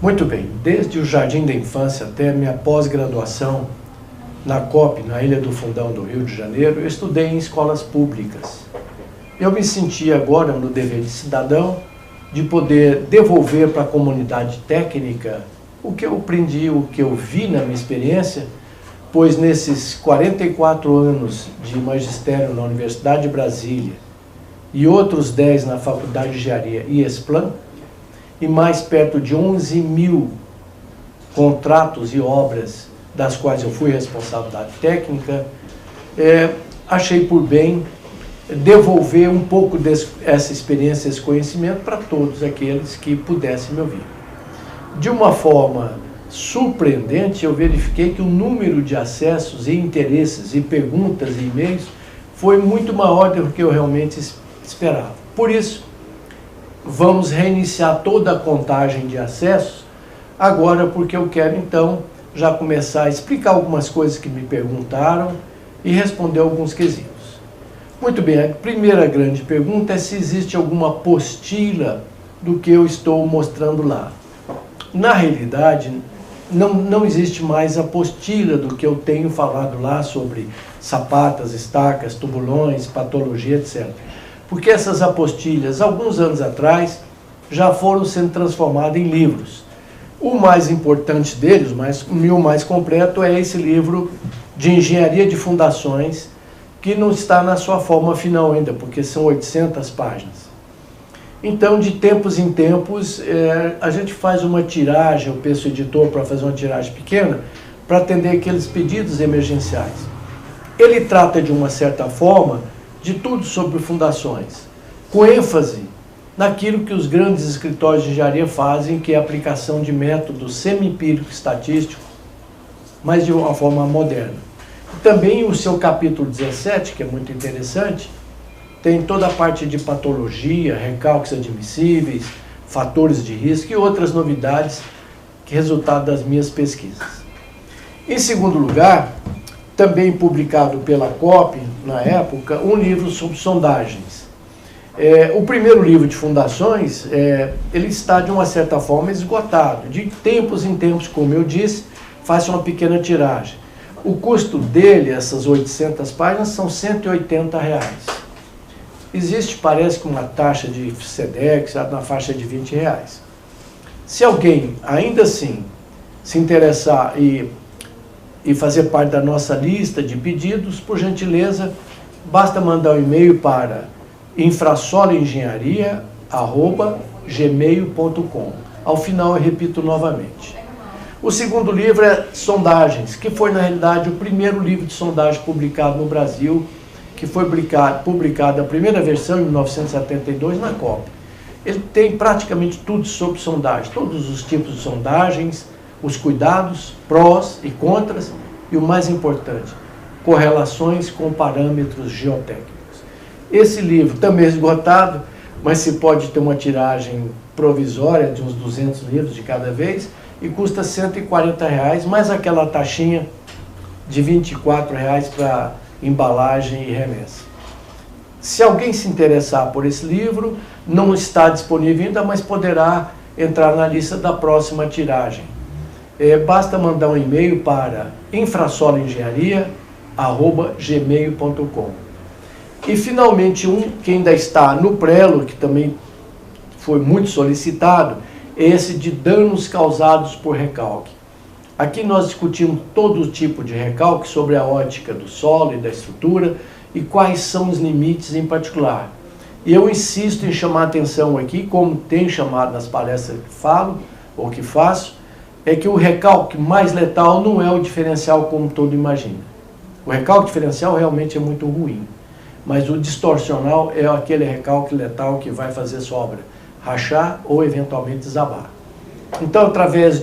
Muito bem, desde o jardim da infância até minha pós-graduação na COP, na Ilha do Fundão do Rio de Janeiro, eu estudei em escolas públicas. Eu me senti agora no dever de cidadão de poder devolver para a comunidade técnica o que eu aprendi, o que eu vi na minha experiência, pois nesses 44 anos de magistério na Universidade de Brasília e outros 10 na Faculdade de Engenharia e ESPLAN, e mais perto de 11.000 contratos e obras das quais eu fui responsável da técnica, achei por bem devolver um pouco dessa experiência, esse conhecimento para todos aqueles que pudessem me ouvir. De uma forma surpreendente, eu verifiquei que o número de acessos e interesses e perguntas e e-mails foi muito maior do que eu realmente esperava. Por isso, vamos reiniciar toda a contagem de acessos agora, porque eu quero então já começar a explicar algumas coisas que me perguntaram e responder alguns quesitos. Muito bem, a primeira grande pergunta é se existe alguma apostila do que eu estou mostrando lá. Na realidade, não existe mais apostila do que eu tenho falado lá sobre sapatas, estacas, tubulões, patologia, etc. Porque essas apostilhas, alguns anos atrás, já foram sendo transformadas em livros. O mais importante deles, o mais completo, é esse livro de Engenharia de Fundações, que não está na sua forma final ainda, porque são 800 páginas. Então, de tempos em tempos, a gente faz uma tiragem, eu peço ao editor para fazer uma tiragem pequena, para atender aqueles pedidos emergenciais. Ele trata, de uma certa forma, de tudo sobre fundações, com ênfase naquilo que os grandes escritórios de engenharia fazem, que é a aplicação de métodos semi-empírico estatístico, mas de uma forma moderna. Também o seu capítulo 17, que é muito interessante, tem toda a parte de patologia, recalques admissíveis, fatores de risco e outras novidades que resultado das minhas pesquisas. Em segundo lugar, também publicado pela COP, na época, um livro sobre sondagens. O primeiro livro de fundações, ele está de uma certa forma esgotado. De tempos em tempos, como eu disse, faço uma pequena tiragem. O custo dele, essas 800 páginas, são R$ 180. Existe, parece que uma taxa de SEDEX na faixa de R$ 20. Se alguém, ainda assim, se interessar e fazer parte da nossa lista de pedidos, por gentileza, basta mandar um e-mail para infrasoloengenharia@gmail.com. Ao final eu repito novamente. O segundo livro é Sondagens, que foi, na realidade, o primeiro livro de sondagem publicado no Brasil, que foi publicado a primeira versão em 1972 na COP. Ele tem praticamente tudo sobre sondagem, todos os tipos de sondagens, os cuidados, prós e contras, e o mais importante, correlações com parâmetros geotécnicos. Esse livro também é esgotado, mas se pode ter uma tiragem provisória de uns 200 livros de cada vez, e custa R$ 140, mais aquela taxinha de R$ 24 para embalagem e remessa. Se alguém se interessar por esse livro, não está disponível ainda, mas poderá entrar na lista da próxima tiragem. Basta mandar um e-mail para infrasoloengenharia@gmail.com. E finalmente que ainda está no prelo, que também foi muito solicitado, esse de danos causados por recalque. Aqui nós discutimos todo tipo de recalque sobre a ótica do solo e da estrutura e quais são os limites em particular. E eu insisto em chamar a atenção aqui, como tenho chamado nas palestras que falo ou que faço, é que o recalque mais letal não é o diferencial como todo imagina. O recalque diferencial realmente é muito ruim, mas o distorcional é aquele recalque letal que vai fazer sua obra rachar ou eventualmente desabar. Então, através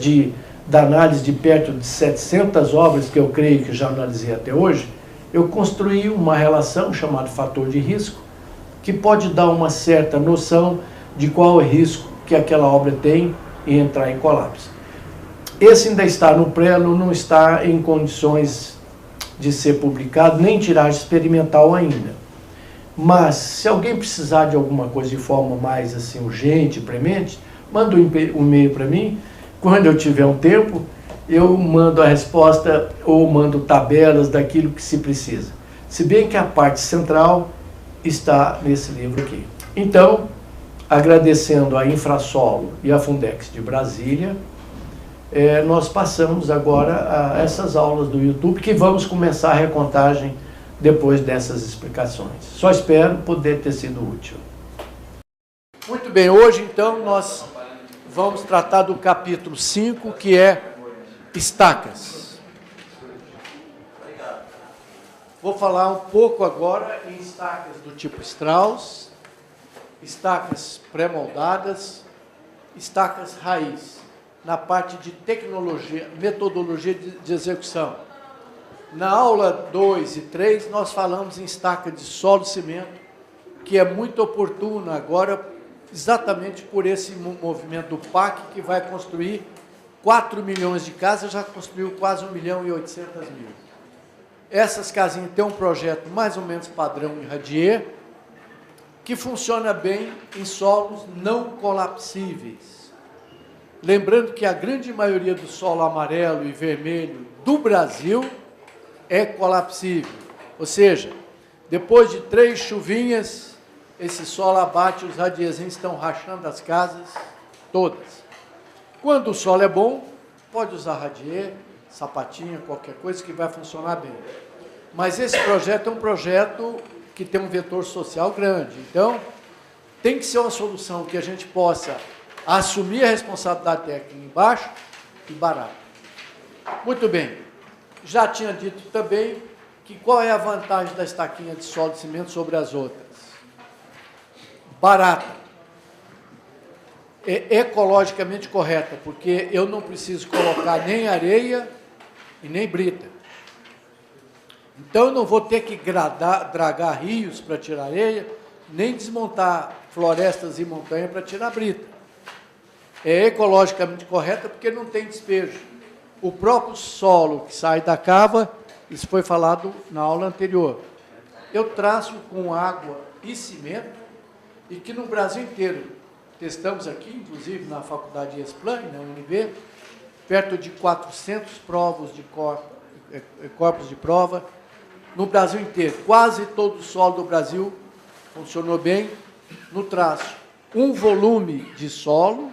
da análise de perto de 700 obras que eu creio que já analisei até hoje, eu construí uma relação chamada fator de risco, que pode dar uma certa noção de qual é o risco que aquela obra tem em entrar em colapso. Esse ainda está no prelo, não está em condições de ser publicado, nem tiragem experimental ainda. Mas, se alguém precisar de alguma coisa de forma mais assim, urgente, premente, manda um e-mail para mim, quando eu tiver um tempo, eu mando a resposta ou mando tabelas daquilo que se precisa. Se bem que a parte central está nesse livro aqui. Então, agradecendo a Infrasolo e a Fundex de Brasília, nós passamos agora a essas aulas do YouTube, que vamos começar a recontagem depois dessas explicações. Só espero poder ter sido útil. Muito bem, hoje então nós vamos tratar do capítulo 5, que é estacas. Vou falar um pouco agora em estacas do tipo Strauss, estacas pré-moldadas, estacas raiz, na parte de tecnologia, metodologia de execução. Na aula 2 e 3, nós falamos em estaca de solo e cimento, que é muito oportuna agora, exatamente por esse movimento do PAC, que vai construir 4 milhões de casas, já construiu quase 1.800.000. Essas casinhas têm um projeto mais ou menos padrão em radier, que funciona bem em solos não colapsíveis. Lembrando que a grande maioria do solo amarelo e vermelho do Brasil é colapsível. Ou seja, depois de 3 chuvinhas, esse solo abate, os radiezinhos estão rachando as casas todas. Quando o solo é bom, pode usar radier, sapatinha, qualquer coisa que vai funcionar bem. Mas esse projeto é um projeto que tem um vetor social grande. Então, tem que ser uma solução que a gente possa assumir a responsabilidade técnica embaixo e barato. Muito bem. Já tinha dito também que qual é a vantagem da estaquinha de solo de cimento sobre as outras? Barata. É ecologicamente correta, porque eu não preciso colocar nem areia e nem brita. Então, eu não vou ter que dragar rios para tirar areia, nem desmontar florestas e montanhas para tirar brita. É ecologicamente correta porque não tem despejo. O próprio solo que sai da cava, isso foi falado na aula anterior. Eu traço com água e cimento, e que no Brasil inteiro, testamos aqui, inclusive na Faculdade Esplan, na UNB, perto de 400 corpos de prova, no Brasil inteiro. Quase todo o solo do Brasil funcionou bem no traço. Um volume de solo,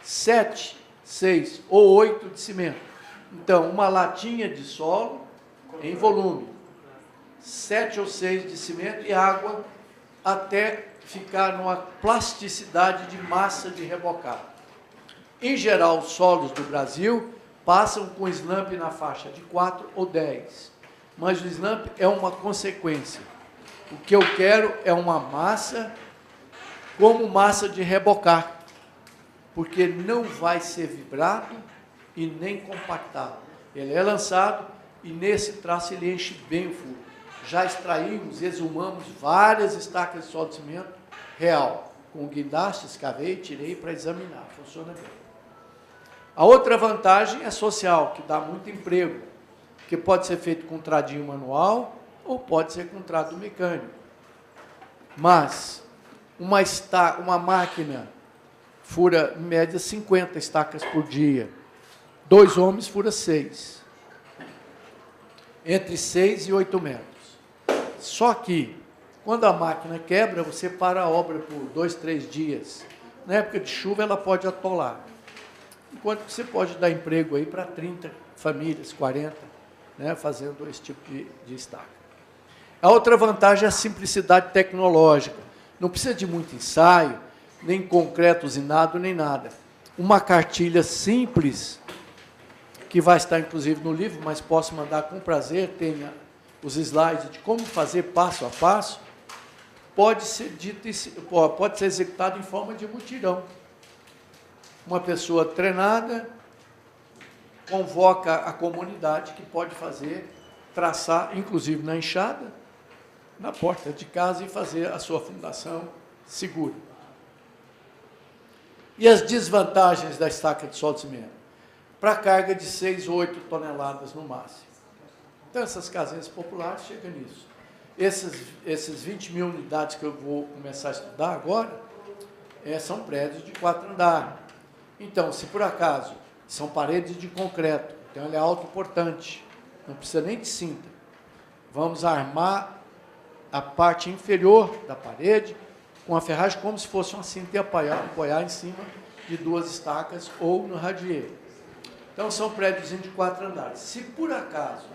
7, 6 ou 8 de cimento. Então, uma latinha de solo em volume, 7 ou 6 de cimento e água até ficar numa plasticidade de massa de rebocar. Em geral, os solos do Brasil passam com slump na faixa de 4 ou 10. Mas o slump é uma consequência. O que eu quero é uma massa como massa de rebocar, porque não vai ser vibrado e nem compactado. Ele é lançado e nesse traço ele enche bem o furo. Já extraímos, exumamos várias estacas de solo de cimento real. Com o guindaste, escavei, tirei para examinar. Funciona bem. A outra vantagem é social, que dá muito emprego, que pode ser feito com tradinho manual ou pode ser com trado mecânico. Mas uma máquina fura, em média, 50 estacas por dia. 2 homens fura 6. Entre 6 e 8 metros. Só que, quando a máquina quebra, você para a obra por 2, 3 dias. Na época de chuva, ela pode atolar. Enquanto que você pode dar emprego aí para 30 famílias, 40, né, fazendo esse tipo de estaca. A outra vantagem é a simplicidade tecnológica. Não precisa de muito ensaio, nem concreto usinado, nem nada. Uma cartilha simples, que vai estar inclusive no livro, mas posso mandar com prazer, tenha os slides de como fazer passo a passo, pode ser executado em forma de mutirão. Uma pessoa treinada convoca a comunidade que pode fazer, traçar, inclusive na enxada, na porta de casa e fazer a sua fundação segura. E as desvantagens da estaca de solo de cimento? Para carga de 6 ou 8 toneladas no máximo. Então, essas casinhas populares chegam nisso. Esses 20 mil unidades que eu vou começar a estudar agora, são prédios de 4 andares. Então, se por acaso são paredes de concreto, então ele é autoportante, não precisa nem de cinta. Vamos armar a parte inferior da parede com a ferragem como se fosse uma cinta e apoiar em cima de 2 estacas ou no radier. Então, são prédios de 4 andares. Se por acaso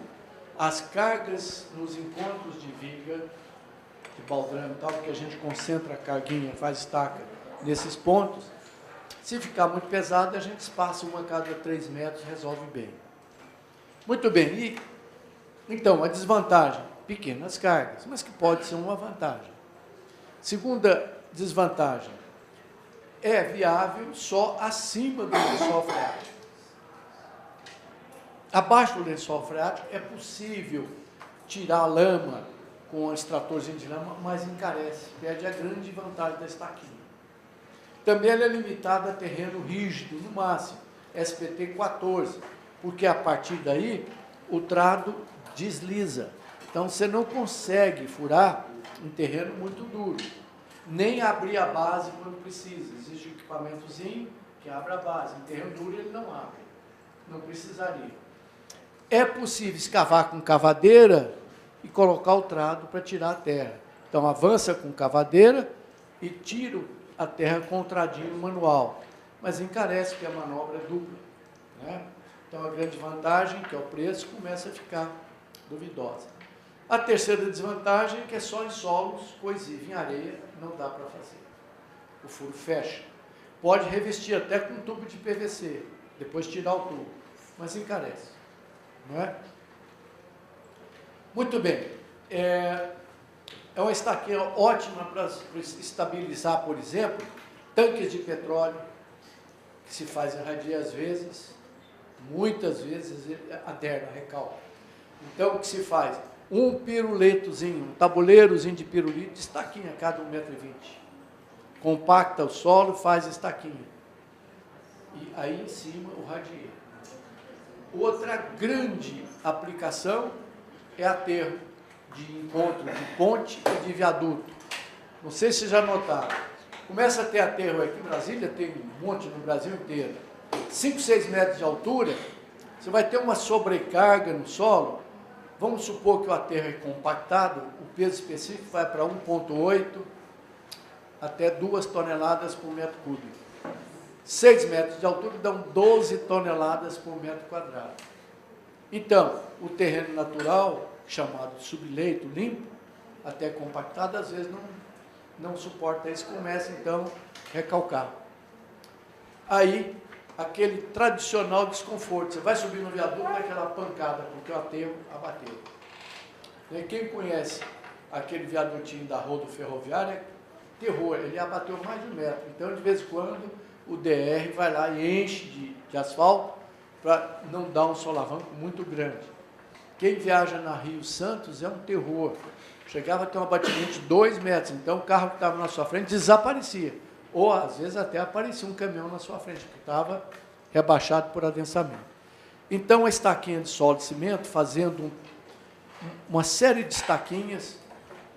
as cargas nos encontros de viga, de baldrame e tal, porque a gente concentra a carguinha, faz estaca nesses pontos, se ficar muito pesado, a gente espaça uma a cada 3 metros, resolve bem. Muito bem, e então a desvantagem, pequenas cargas, mas que pode ser uma vantagem. Segunda desvantagem, é viável só acima do lençol freático. Abaixo do lençol freático é possível tirar a lama com um extratorzinho de lama, mas encarece, perde a grande vantagem da estaquinha. Também ela é limitada a terreno rígido, no máximo, SPT 14, porque a partir daí o trado desliza. Então você não consegue furar um terreno muito duro, nem abrir a base quando precisa. Existe um equipamentozinho que abre a base. Em terreno duro ele não abre, não precisaria. É possível escavar com cavadeira e colocar o trado para tirar a terra. Então avança com cavadeira e tira a terra com o tradinho manual, mas encarece porque a manobra é dupla, né? Então a grande vantagem, que é o preço, começa a ficar duvidosa. A terceira desvantagem é que é só em solos coesivos, em areia não dá para fazer. O furo fecha. Pode revestir até com um tubo de PVC, depois tirar o tubo, mas encarece, não é? Muito bem. É uma estaquinha ótima para estabilizar, por exemplo, tanques de petróleo, que se faz em radier às vezes, muitas vezes aderna, recalca. Então, o que se faz? Um piruletozinho, um tabuleirozinho de pirulito, estaquinha, cada 1,20 m. Compacta o solo, faz estaquinha. E aí em cima o radier. Outra grande aplicação é aterro de encontro de ponte e de viaduto. Não sei se já notaram. Começa a ter aterro aqui em Brasília, tem um monte no Brasil inteiro. 5, 6 metros de altura, você vai ter uma sobrecarga no solo. Vamos supor que o aterro é compactado, o peso específico vai para 1,8 até 2 toneladas por metro cúbico. 6 metros de altura dão 12 toneladas por metro quadrado. Então, o terreno natural, chamado de subleito limpo, até compactado, às vezes não suporta isso, começa então a recalcar. Aí, aquele tradicional desconforto, você vai subir no viaduto, dá aquela pancada, porque o aterro abateu. E quem conhece aquele viadutinho da rodoferroviária, é terror, ele abateu mais de 1 metro. Então, de vez em quando, o DR vai lá e enche de asfalto para não dar um solavanco muito grande. Quem viaja na Rio Santos é um terror. Chegava a ter um abatimento de 2 metros, então o carro que estava na sua frente desaparecia. Ou, às vezes, até aparecia um caminhão na sua frente, porque estava rebaixado por adensamento. Então, a estaquinha de solo de cimento, fazendo uma série de estaquinhas,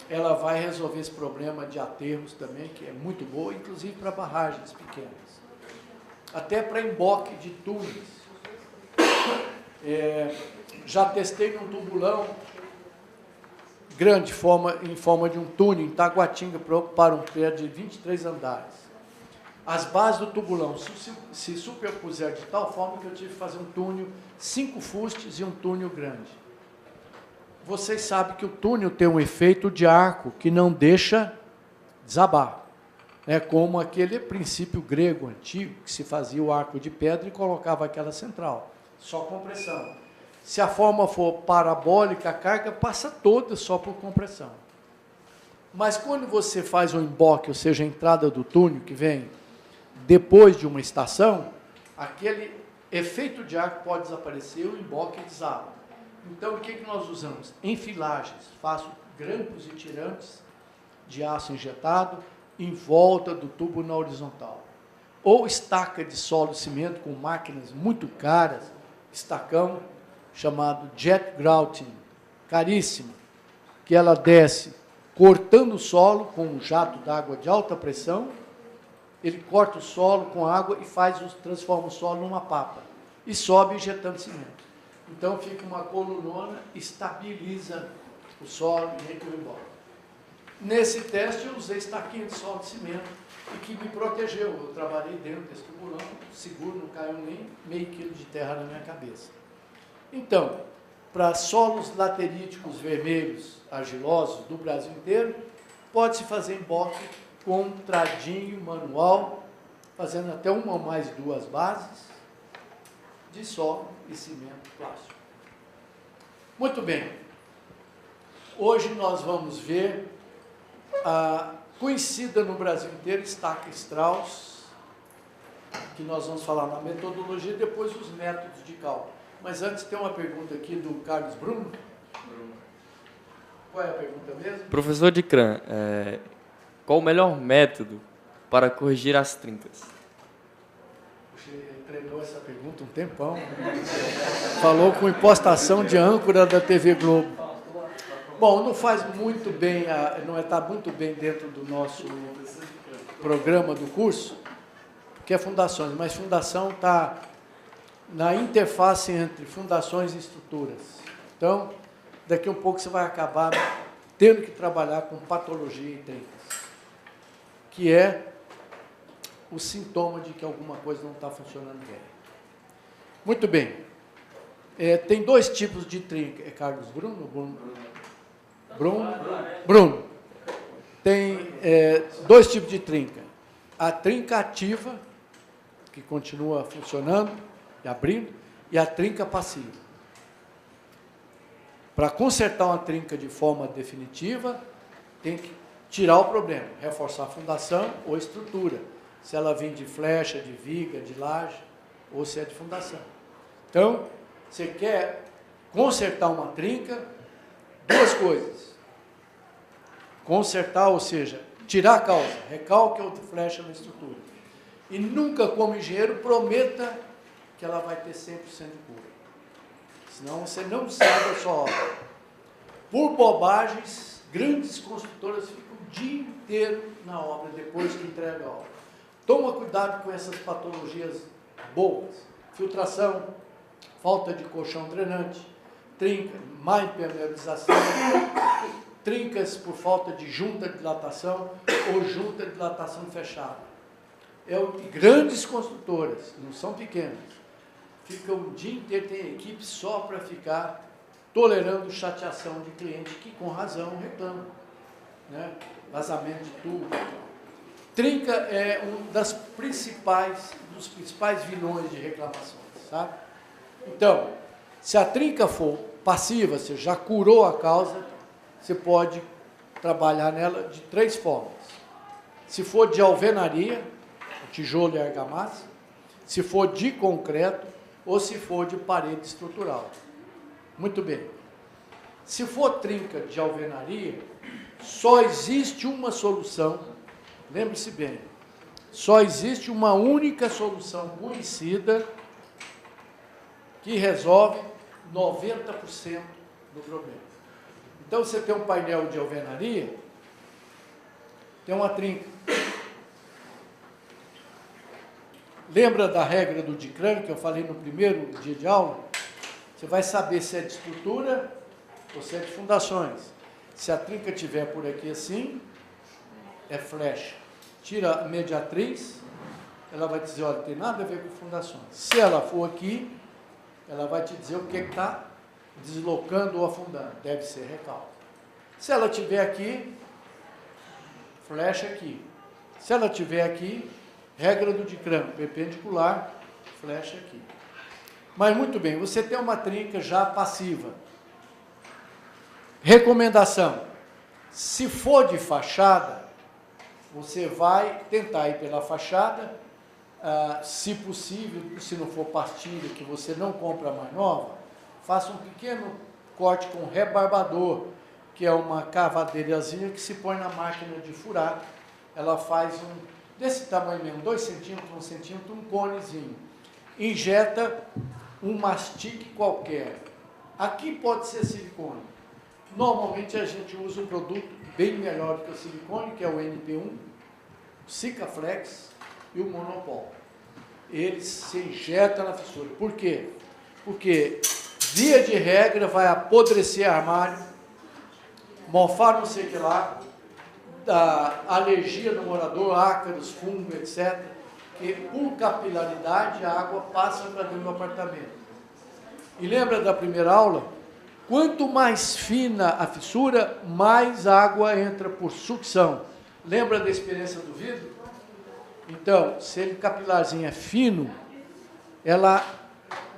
ela vai resolver esse problema de aterros também, que é muito boa, inclusive para barragens pequenas. Até para emboque de túneis. Já testei num tubulão grande, em forma de um túnel, em Taguatinga, para um prédio de 23 andares. As bases do tubulão se superpuseram de tal forma que eu tive que fazer um túnel, 5 fustes e um túnel grande. Vocês sabem que o túnel tem um efeito de arco que não deixa desabar. É como aquele princípio grego antigo, que se fazia o arco de pedra e colocava aquela central. Só compressão. Se a forma for parabólica, a carga passa toda só por compressão. Mas quando você faz o emboque, ou seja, a entrada do túnel, que vem depois de uma estação, aquele efeito de arco pode desaparecer, o emboque desaba. Então, o que nós usamos? Enfilagens. Faço grampos e tirantes de aço injetado em volta do tubo na horizontal. Ou estaca de solo de cimento com máquinas muito caras, estacão, chamado jet grouting, caríssimo, que ela desce cortando o solo com um jato d'água de alta pressão ele corta o solo com água e transforma o solo numa papa. E sobe injetando cimento. Então fica uma colunona, estabiliza o solo e entra embora. Nesse teste eu usei estaquinha de solo de cimento e que me protegeu. Eu trabalhei dentro desse tuburão, seguro, não caiu nem meio quilo de terra na minha cabeça. Então, para solos lateríticos vermelhos, argilosos do Brasil inteiro, pode-se fazer emboque com tradinho manual, fazendo até uma ou mais 2 bases de solo e cimento plástico. Muito bem. Hoje nós vamos ver a conhecida no Brasil inteiro estaca Strauss, que nós vamos falar na metodologia e depois os métodos de cálculo. Mas antes tem uma pergunta aqui do Carlos Bruno. Qual é a pergunta mesmo? Professor Dicran, qual o melhor método para corrigir as trincas? Você treinou essa pergunta um tempão. Falou com impostação de âncora da TV Globo. Bom, não faz muito bem, não está muito bem dentro do nosso programa do curso, que é fundações, mas fundação está na interface entre fundações e estruturas. Então, daqui a um pouco você vai acabar tendo que trabalhar com patologia e trincas, que é o sintoma de que alguma coisa não está funcionando bem. Muito bem. Tem 2 tipos de trinca. É Carlos Bruno? Bruno. Tem 2 tipos de trinca. A trinca ativa, que continua funcionando e abrindo, e a trinca passiva. Para consertar uma trinca de forma definitiva, tem que tirar o problema, reforçar a fundação ou estrutura. Se ela vem de flecha, de viga, de laje, ou se é de fundação. Então, você quer consertar uma trinca, 2 coisas. Consertar, ou seja, tirar a causa, recalque ou flecha na estrutura. E nunca, como engenheiro, prometa que ela vai ter 100% de cura. Senão você não sabe a sua obra. Por bobagens, grandes construtoras ficam o dia inteiro na obra, depois que entrega a obra. Toma cuidado com essas patologias boas. Filtração, falta de colchão drenante, trinca, má impermeabilização, trincas por falta de junta de dilatação ou junta de dilatação fechada. Grandes construtoras, não são pequenas, ficam o dia inteiro, tem equipe só para ficar tolerando chateação de cliente que com razão reclama, né? Vazamento de tubo. Trinca é dos principais vilões de reclamações, sabe? Então, se a trinca for passiva, você já curou a causa, você pode trabalhar nela de 3 formas. Se for de alvenaria, tijolo e argamassa, se for de concreto ou se for de parede estrutural. Muito bem. Se for trinca de alvenaria, só existe uma solução, lembre-se bem, só existe uma única solução conhecida que resolve 90% do problema. Então, você tem um painel de alvenaria, tem uma trinca. Lembra da regra do Dicran, que eu falei no primeiro dia de aula? Você vai saber se é de estrutura ou se é de fundações. Se a trinca estiver por aqui assim, é flecha. Tira a mediatriz, ela vai dizer, olha, tem nada a ver com fundações. Se ela for aqui, ela vai te dizer o que está deslocando ou afundando. Deve ser recalque. Se ela estiver aqui, flecha aqui. Se ela estiver aqui, regra do Dicran, perpendicular, flecha aqui. Mas muito bem, você tem uma trinca já passiva. Recomendação: se for de fachada, você vai tentar ir pela fachada, se possível, se não for pastilha, que você não compra mais nova, faça um pequeno corte com rebarbador, que é uma cavadeirazinha que se põe na máquina de furar. Ela faz desse tamanho mesmo, 2 centímetros, 1 centímetro, um conezinho. Injeta um mastique qualquer. Aqui pode ser silicone. Normalmente a gente usa um produto bem melhor do que o silicone, que é o NP1, Sikaflex, e o monopólio. Eles se injetam na fissura. Por quê? Porque, via de regra, vai apodrecer armário, mofar não sei o que lá, da alergia do morador, ácaros, fungo, etc. Que, por capilaridade, a água passa para dentro do apartamento. E lembra da primeira aula? Quanto mais fina a fissura, mais água entra por sucção. Lembra da experiência do vidro? Então, se ele capilarzinho é fino, ela,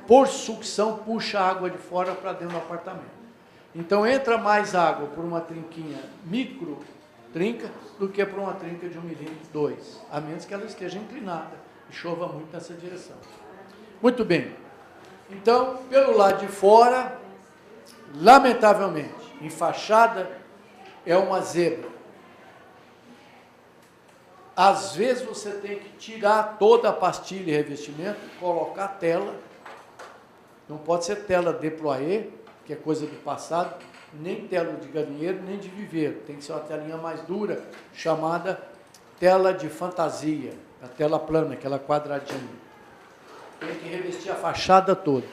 por sucção, puxa a água de fora para dentro do apartamento. Então, entra mais água por uma trinquinha micro trinca do que por uma trinca de 1 milímetro, 2, a menos que ela esteja inclinada e chova muito nessa direção. Muito bem. Então, pelo lado de fora, lamentavelmente, enfaixada é uma zebra. Às vezes você tem que tirar toda a pastilha e revestimento, colocar tela. Não pode ser tela deployé, que é coisa do passado, nem tela de galinheiro, nem de viveiro. Tem que ser uma telinha mais dura, chamada tela de fantasia, a tela plana, aquela quadradinha. Tem que revestir a fachada toda.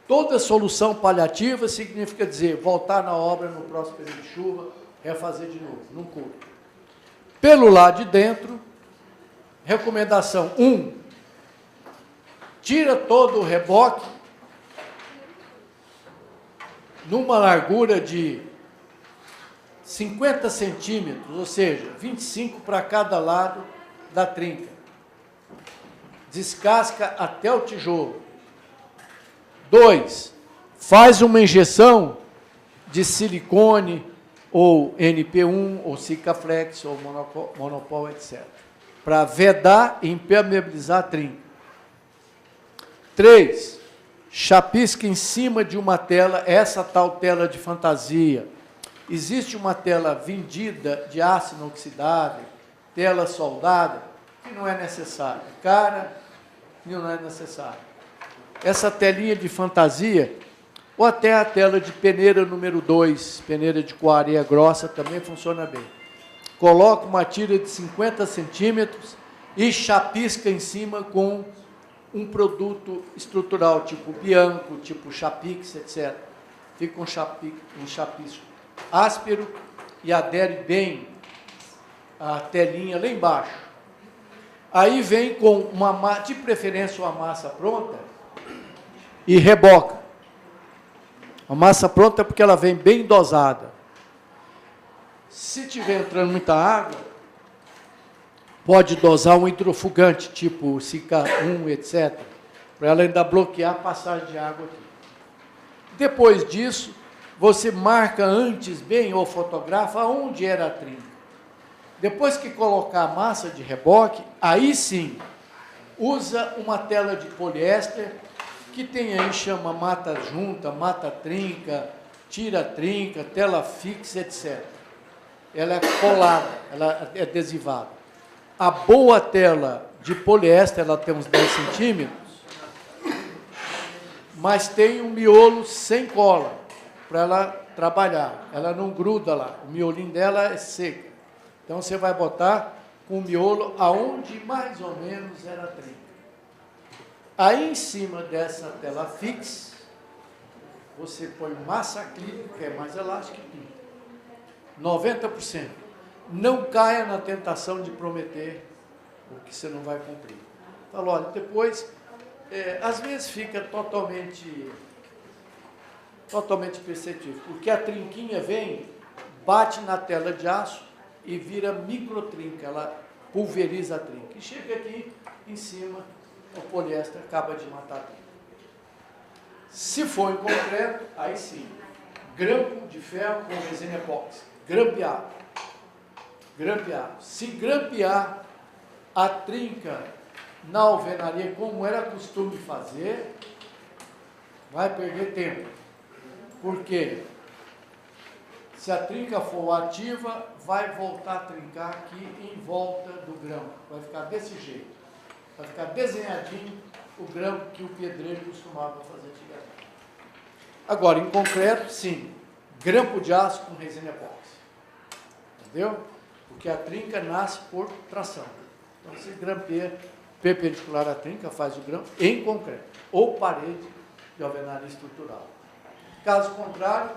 Toda solução paliativa significa dizer, voltar na obra no próximo período de chuva, refazer de novo, não curto. Pelo lado de dentro, recomendação 1, tira todo o reboque numa largura de 50 centímetros, ou seja, 25 para cada lado da trinca. Descasca até o tijolo. 2, faz uma injeção de silicone, ou NP1, ou Sikaflex, ou Monopol, etc. Para vedar e impermeabilizar a trinca. 3, chapisca em cima de uma tela, essa tal tela de fantasia. Existe uma tela vendida de aço inoxidável, tela soldada, que não é necessária. Cara, não é necessário. Essa telinha de fantasia, ou até a tela de peneira número 2, peneira de coareia grossa, também funciona bem. Coloca uma tira de 50 centímetros e chapisca em cima com um produto estrutural, tipo Bianco, tipo Chapix, etc. Fica um chapisco áspero e adere bem a telinha lá embaixo. Aí vem com, de preferência, uma massa pronta e reboca. A massa pronta é porque ela vem bem dosada. Se tiver entrando muita água, pode dosar um hidrofugante, tipo Sica 1, etc., para ela ainda bloquear a passagem de água aqui. Depois disso, você marca antes bem, ou fotografa, onde era a trinca. Depois que colocar a massa de reboque, aí sim, usa uma tela de poliéster, que tem aí, chama mata junta, mata trinca, tira trinca, tela fixa, etc. Ela é colada, ela é adesivada. A boa tela de poliéster, ela tem uns 10 centímetros, mas tem um miolo sem cola, para ela trabalhar. Ela não gruda lá, o miolinho dela é seco. Então, você vai botar com o miolo aonde mais ou menos era a trinca. Aí, em cima dessa tela fixa, você põe massa acrílica, que é mais elástica, e pinta. 90%. Não caia na tentação de prometer o que você não vai cumprir. Falou, olha, depois, às vezes fica totalmente perceptível, porque a trinquinha vem, bate na tela de aço e vira microtrinca, ela pulveriza a trinca. E chega aqui em cima, o poliéster acaba de matar a trinca. Se for em concreto, aí sim, grampo de ferro com resina epóxi, grampeado. Se grampear a trinca na alvenaria, como era costume fazer, vai perder tempo. Por quê? Se a trinca for ativa, vai voltar a trincar aqui em volta do grampo. Vai ficar desse jeito. Vai ficar desenhadinho o grampo que o pedreiro costumava fazer antigamente. Agora, em concreto, sim, grampo de aço com resina epóxi. Entendeu? Porque a trinca nasce por tração. Então, você grampeia perpendicular à trinca, faz o grão em concreto, ou parede de alvenaria estrutural. Caso contrário,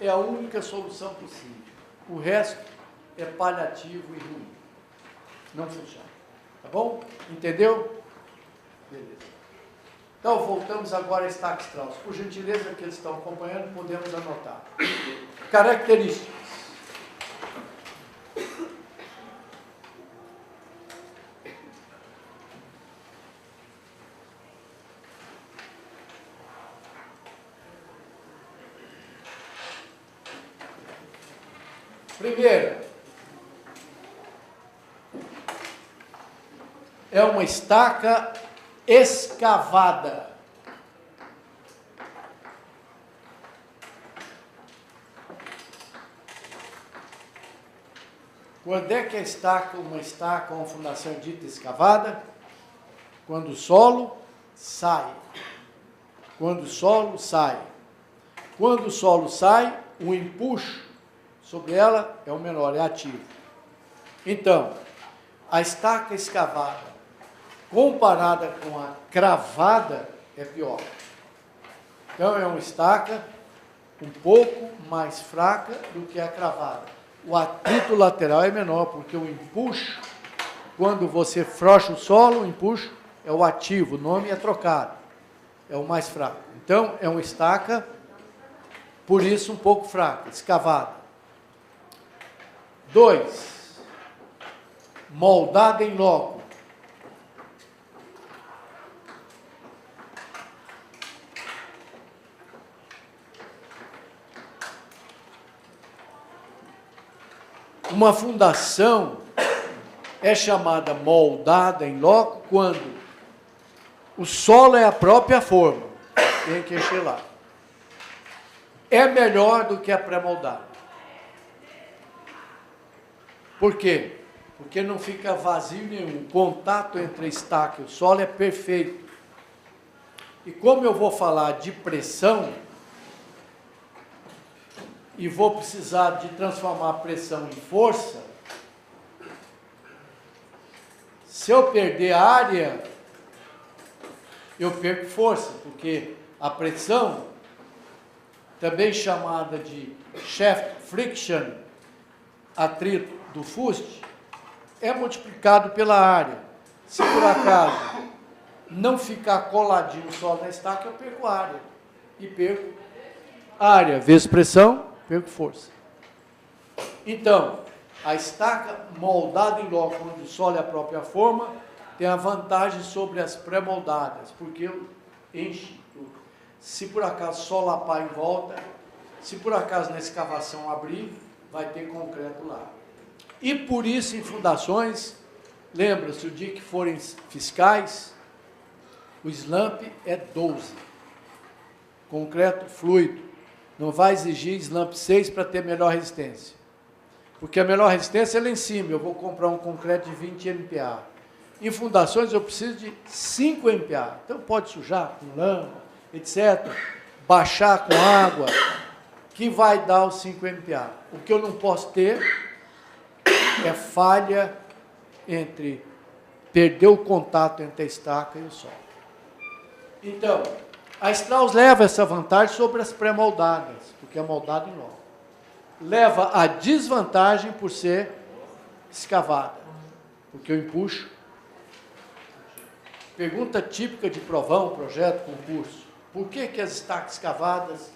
é a única solução possível. O resto é paliativo e ruim. Não funciona. Tá bom? Entendeu? Beleza. Então, voltamos agora a Stack-Strauss. Por gentileza, que eles estão acompanhando, podemos anotar. Características. Primeiro, é uma estaca escavada. Quando é que uma estaca ou uma fundação é dita escavada? Quando o solo sai. Quando o solo sai. Quando o solo sai, o empuxo sobre ela é o menor, é ativo. Então, a estaca escavada, comparada com a cravada, é pior. Então, é uma estaca um pouco mais fraca do que a cravada. O atrito lateral é menor, porque o empuxo, quando você frouxa o solo, o empuxo é o ativo, o nome é trocado, é o mais fraco. Então, é uma estaca, por isso, um pouco fraca, escavada. 2, moldada em loco. Uma fundação é chamada moldada em loco quando o solo é a própria forma, tem que encher lá. É melhor do que a pré-moldada. Por quê? Porque não fica vazio nenhum. O contato entre a estaca e o solo é perfeito. E como eu vou falar de pressão, e vou precisar de transformar a pressão em força, se eu perder a área, eu perco força, porque a pressão, também chamada de shaft friction, atrito do fuste, é multiplicado pela área. Se por acaso não ficar coladinho só na estaca, eu perco a área. E perco área vezes pressão, perco força. Então, a estaca moldada em loco, onde o solo é a própria forma, tem a vantagem sobre as pré-moldadas, porque enche tudo. Se por acaso solapar em volta, se por acaso na escavação abrir, vai ter concreto lá. E por isso, em fundações, lembra-se, o dia que forem fiscais, o slump é 12. Concreto fluido. Não vai exigir slump 6 para ter melhor resistência. Porque a melhor resistência é lá em cima. Eu vou comprar um concreto de 20 MPa. Em fundações eu preciso de 5 MPa. Então pode sujar com lama, etc. Baixar com água, que vai dar os 5 MPa. O que eu não posso ter é falha entre perder o contato entre a estaca e o solo. Então, a Strauss leva essa vantagem sobre as pré-moldadas, porque é moldada em loco. Leva a desvantagem por ser escavada, porque eu empuxo. Pergunta típica de provão, projeto, concurso. Por que as estacas escavadas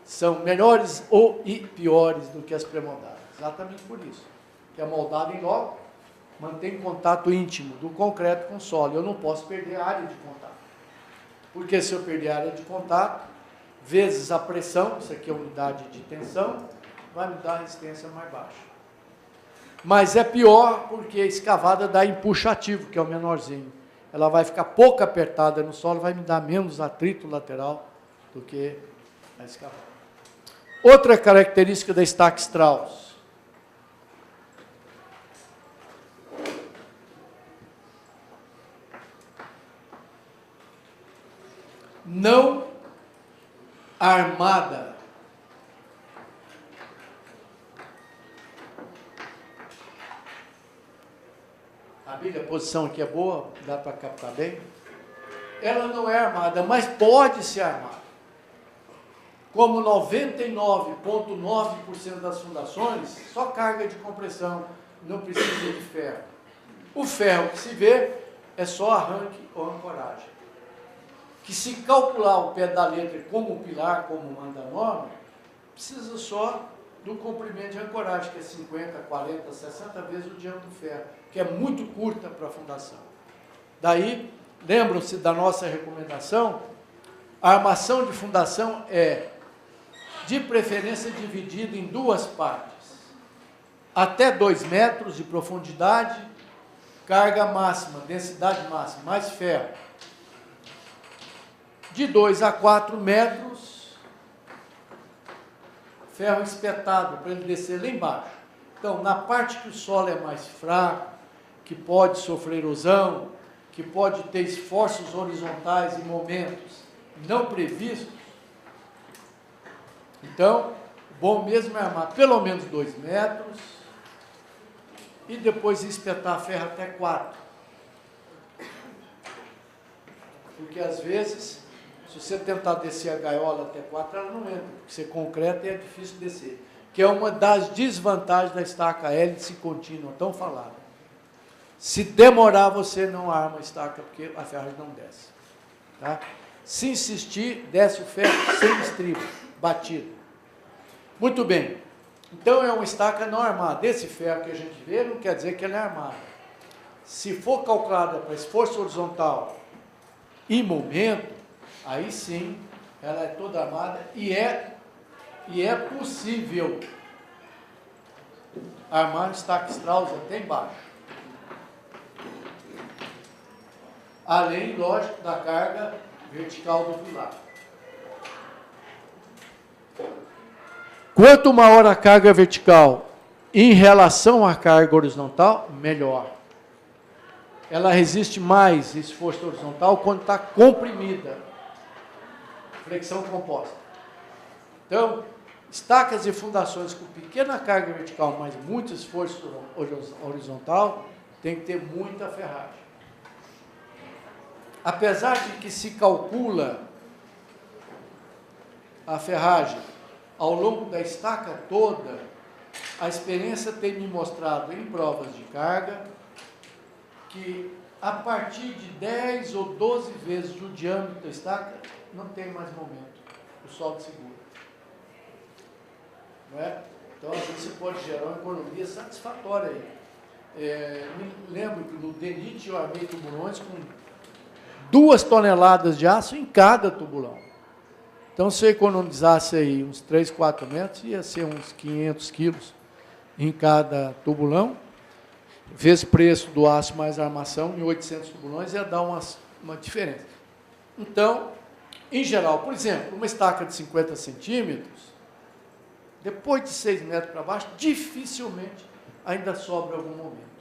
são melhores e piores do que as pré-moldadas? Exatamente por isso. Que a moldada em loco mantém contato íntimo do concreto com o solo. Eu não posso perder a área de contato. Porque se eu perder a área de contato, vezes a pressão, isso aqui é a unidade de tensão, vai me dar a resistência mais baixa. Mas é pior porque a escavada dá empuxo ativo, que é o menorzinho. Ela vai ficar pouco apertada no solo, vai me dar menos atrito lateral do que a escavada. Outra característica da estaca Strauss. Não armada. A maravilha, a posição aqui é boa, dá para captar bem. Ela não é armada, mas pode ser armada. Como 99,9% das fundações, só carga de compressão, não precisa de ferro. O ferro que se vê é só arranque ou ancoragem. Que se calcular o pé da letra como pilar, como manda a norma, precisa só do comprimento de ancoragem, que é 50, 40, 60 vezes o diâmetro do ferro, que é muito curta para a fundação. Daí, lembram-se da nossa recomendação, a armação de fundação é, de preferência, dividida em duas partes. Até 2 metros de profundidade, carga máxima, densidade máxima, mais ferro. De 2 a 4 metros, ferro espetado, para ele descer lá embaixo. Então, na parte que o solo é mais fraco, que pode sofrer erosão, que pode ter esforços horizontais em momentos não previstos, então, bom mesmo é armar pelo menos 2 metros e depois espetar ferro até 4. Porque, às vezes, se você tentar descer a gaiola até 4, ela não entra, porque ser concreto é difícil descer. Que é uma das desvantagens da estaca hélice contínua, tão falada. Se demorar, você não arma a estaca, porque a ferragem não desce. Tá? Se insistir, desce o ferro sem estribo, batido. Muito bem. Então, é uma estaca não armada. Esse ferro que a gente vê não quer dizer que ela é armada. Se for calculada para esforço horizontal e momento, aí sim, ela é toda armada e é possível armar estaca Strauss até embaixo. Além, lógico, da carga vertical do pilar. Quanto maior a carga vertical em relação à carga horizontal, melhor. Ela resiste mais esforço horizontal quando está comprimida. Flexão composta. Então, estacas e fundações com pequena carga vertical, mas muito esforço horizontal, tem que ter muita ferragem. Apesar de que se calcula a ferragem ao longo da estaca toda, a experiência tem me mostrado em provas de carga que a partir de 10 ou 12 vezes o diâmetro da estaca não tem mais momento, o solo segura. Não é? Então, às vezes, você pode gerar uma economia satisfatória aí. Me lembro que no DENIT eu armei tubulões com 2 toneladas de aço em cada tubulão. Então, se eu economizasse aí uns 3, 4 metros, ia ser uns 500 quilos em cada tubulão. Vezes preço do aço mais a armação, em 800 tubulões, ia dar uma diferença. Então, em geral, por exemplo, uma estaca de 50 centímetros, depois de 6 metros para baixo, dificilmente ainda sobra algum momento.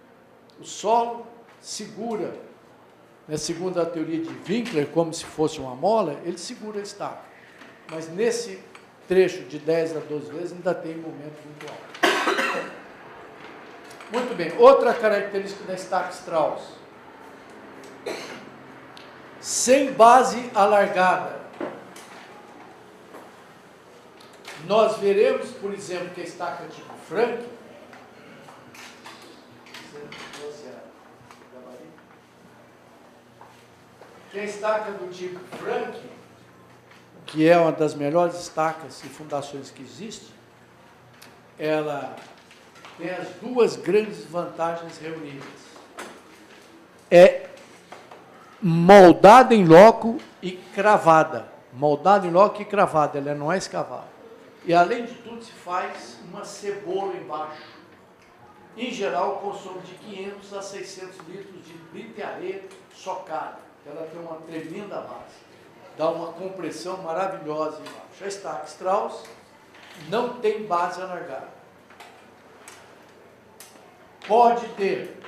O solo segura, né, segundo a teoria de Winkler, como se fosse uma mola, ele segura a estaca. Mas nesse trecho de 10 a 12 vezes ainda tem momento muito alto. Muito bem, outra característica da estaca Strauss. Sem base alargada. Nós veremos, por exemplo, que a estaca tipo Frank, que a estaca do tipo Frank, que é uma das melhores estacas e fundações que existe, ela tem as 2 grandes vantagens reunidas. É moldada em loco e cravada. Moldada em loco e cravada, ela não é escavada. E, além de tudo, se faz uma cebola embaixo. Em geral, consumo de 500 a 600 litros de brita e areia socada. Ela tem uma tremenda base. Dá uma compressão maravilhosa embaixo. A estaca Strauss não tem base alargada. Pode ter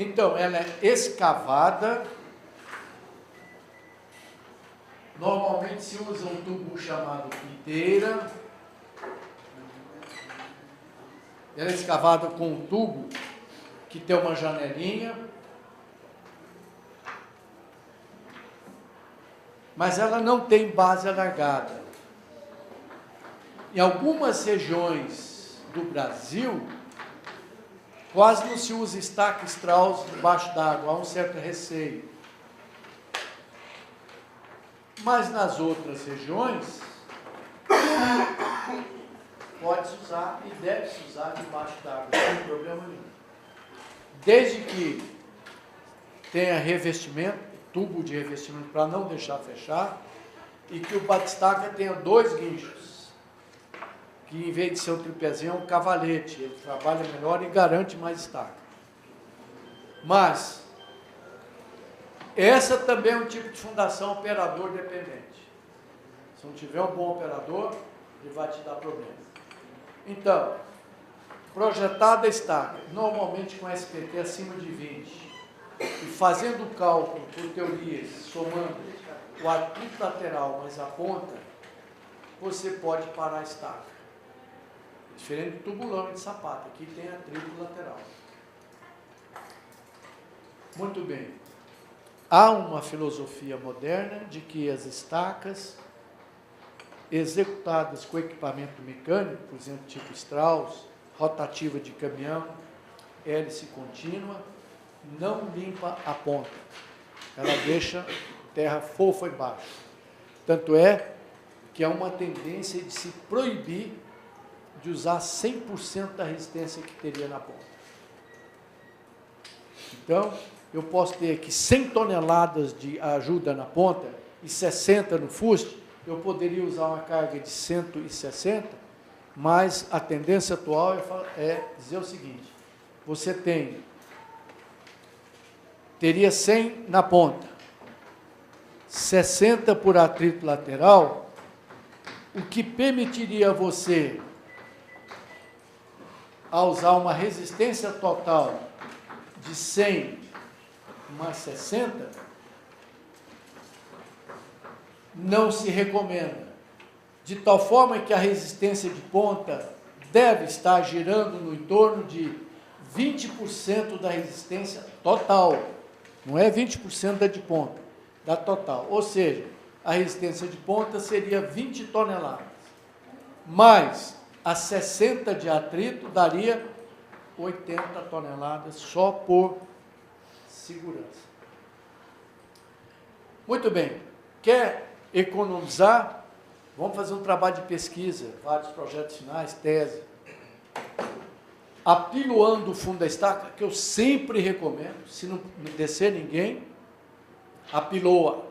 Então, ela é escavada. Normalmente se usa um tubo chamado piteira. Ela é escavada com um tubo que tem uma janelinha. Mas ela não tem base alargada. Em algumas regiões do Brasil, quase não se usa estaca Strauss debaixo d'água, há um certo receio. Mas nas outras regiões, pode-se usar e deve-se usar debaixo d'água, sem problema nenhum. Desde que tenha revestimento, tubo de revestimento para não deixar fechar, e que o batistaca tenha 2 guinchos, que em vez de ser um tripézinho é um cavalete, ele trabalha melhor e garante mais estaca. Mas, essa também é um tipo de fundação operador dependente. Se não tiver um bom operador, ele vai te dar problema. Então, projetada a estaca, normalmente com SPT acima de 20, e fazendo o cálculo por teorias, somando o atrito lateral mais a ponta, você pode parar a estaca. Diferente do tubulão de sapato, aqui tem atrito lateral. Muito bem. Há uma filosofia moderna de que as estacas executadas com equipamento mecânico, por exemplo, tipo Strauss, rotativa de caminhão, hélice contínua, não limpa a ponta. Ela deixa terra fofa embaixo. Tanto é que há uma tendência de se proibir de usar 100% da resistência que teria na ponta. Então, eu posso ter aqui 100 toneladas de ajuda na ponta e 60 no fuste, eu poderia usar uma carga de 160, mas a tendência atual é dizer o seguinte: você teria 100 na ponta, 60 por atrito lateral, o que permitiria a você, a usar uma resistência total de 100 mais 60, não se recomenda. De tal forma que a resistência de ponta deve estar girando no entorno de 20% da resistência total. Não é 20% da de ponta, da total. Ou seja, a resistência de ponta seria 20 toneladas. Mais a 60 de atrito daria 80 toneladas só por segurança. Muito bem. Quer economizar? Vamos fazer um trabalho de pesquisa, vários projetos finais, tese. Apiloando o fundo da estaca, que eu sempre recomendo, se não descer ninguém, apiloa.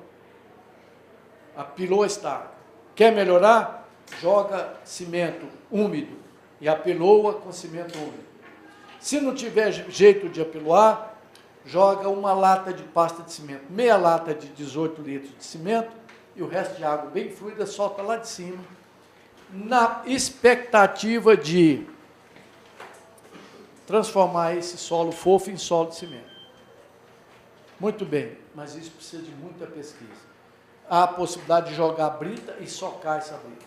Apiloa a estaca. Quer melhorar? Joga cimento úmido e apiloa com cimento úmido. Se não tiver jeito de apiloar, joga uma lata de pasta de cimento, meia lata de 18 litros de cimento e o resto de água bem fluida, solta lá de cima, na expectativa de transformar esse solo fofo em solo de cimento. Muito bem, mas isso precisa de muita pesquisa. Há a possibilidade de jogar brita e socar essa brita,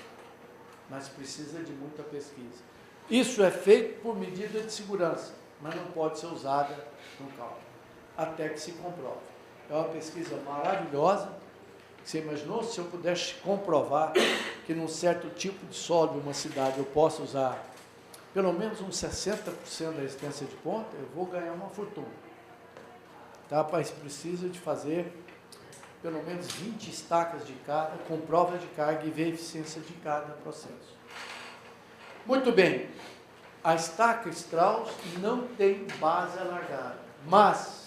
mas precisa de muita pesquisa. Isso é feito por medida de segurança, mas não pode ser usada no cálculo, até que se comprove. É uma pesquisa maravilhosa. Você imaginou se eu pudesse comprovar que num certo tipo de solo de uma cidade eu posso usar pelo menos uns 60% da resistência de ponta, eu vou ganhar uma fortuna. Tá? Mas precisa de fazer pelo menos 20 estacas de cada, com prova de carga e ver a eficiência de cada processo. Muito bem, a estaca Strauss não tem base alargada, mas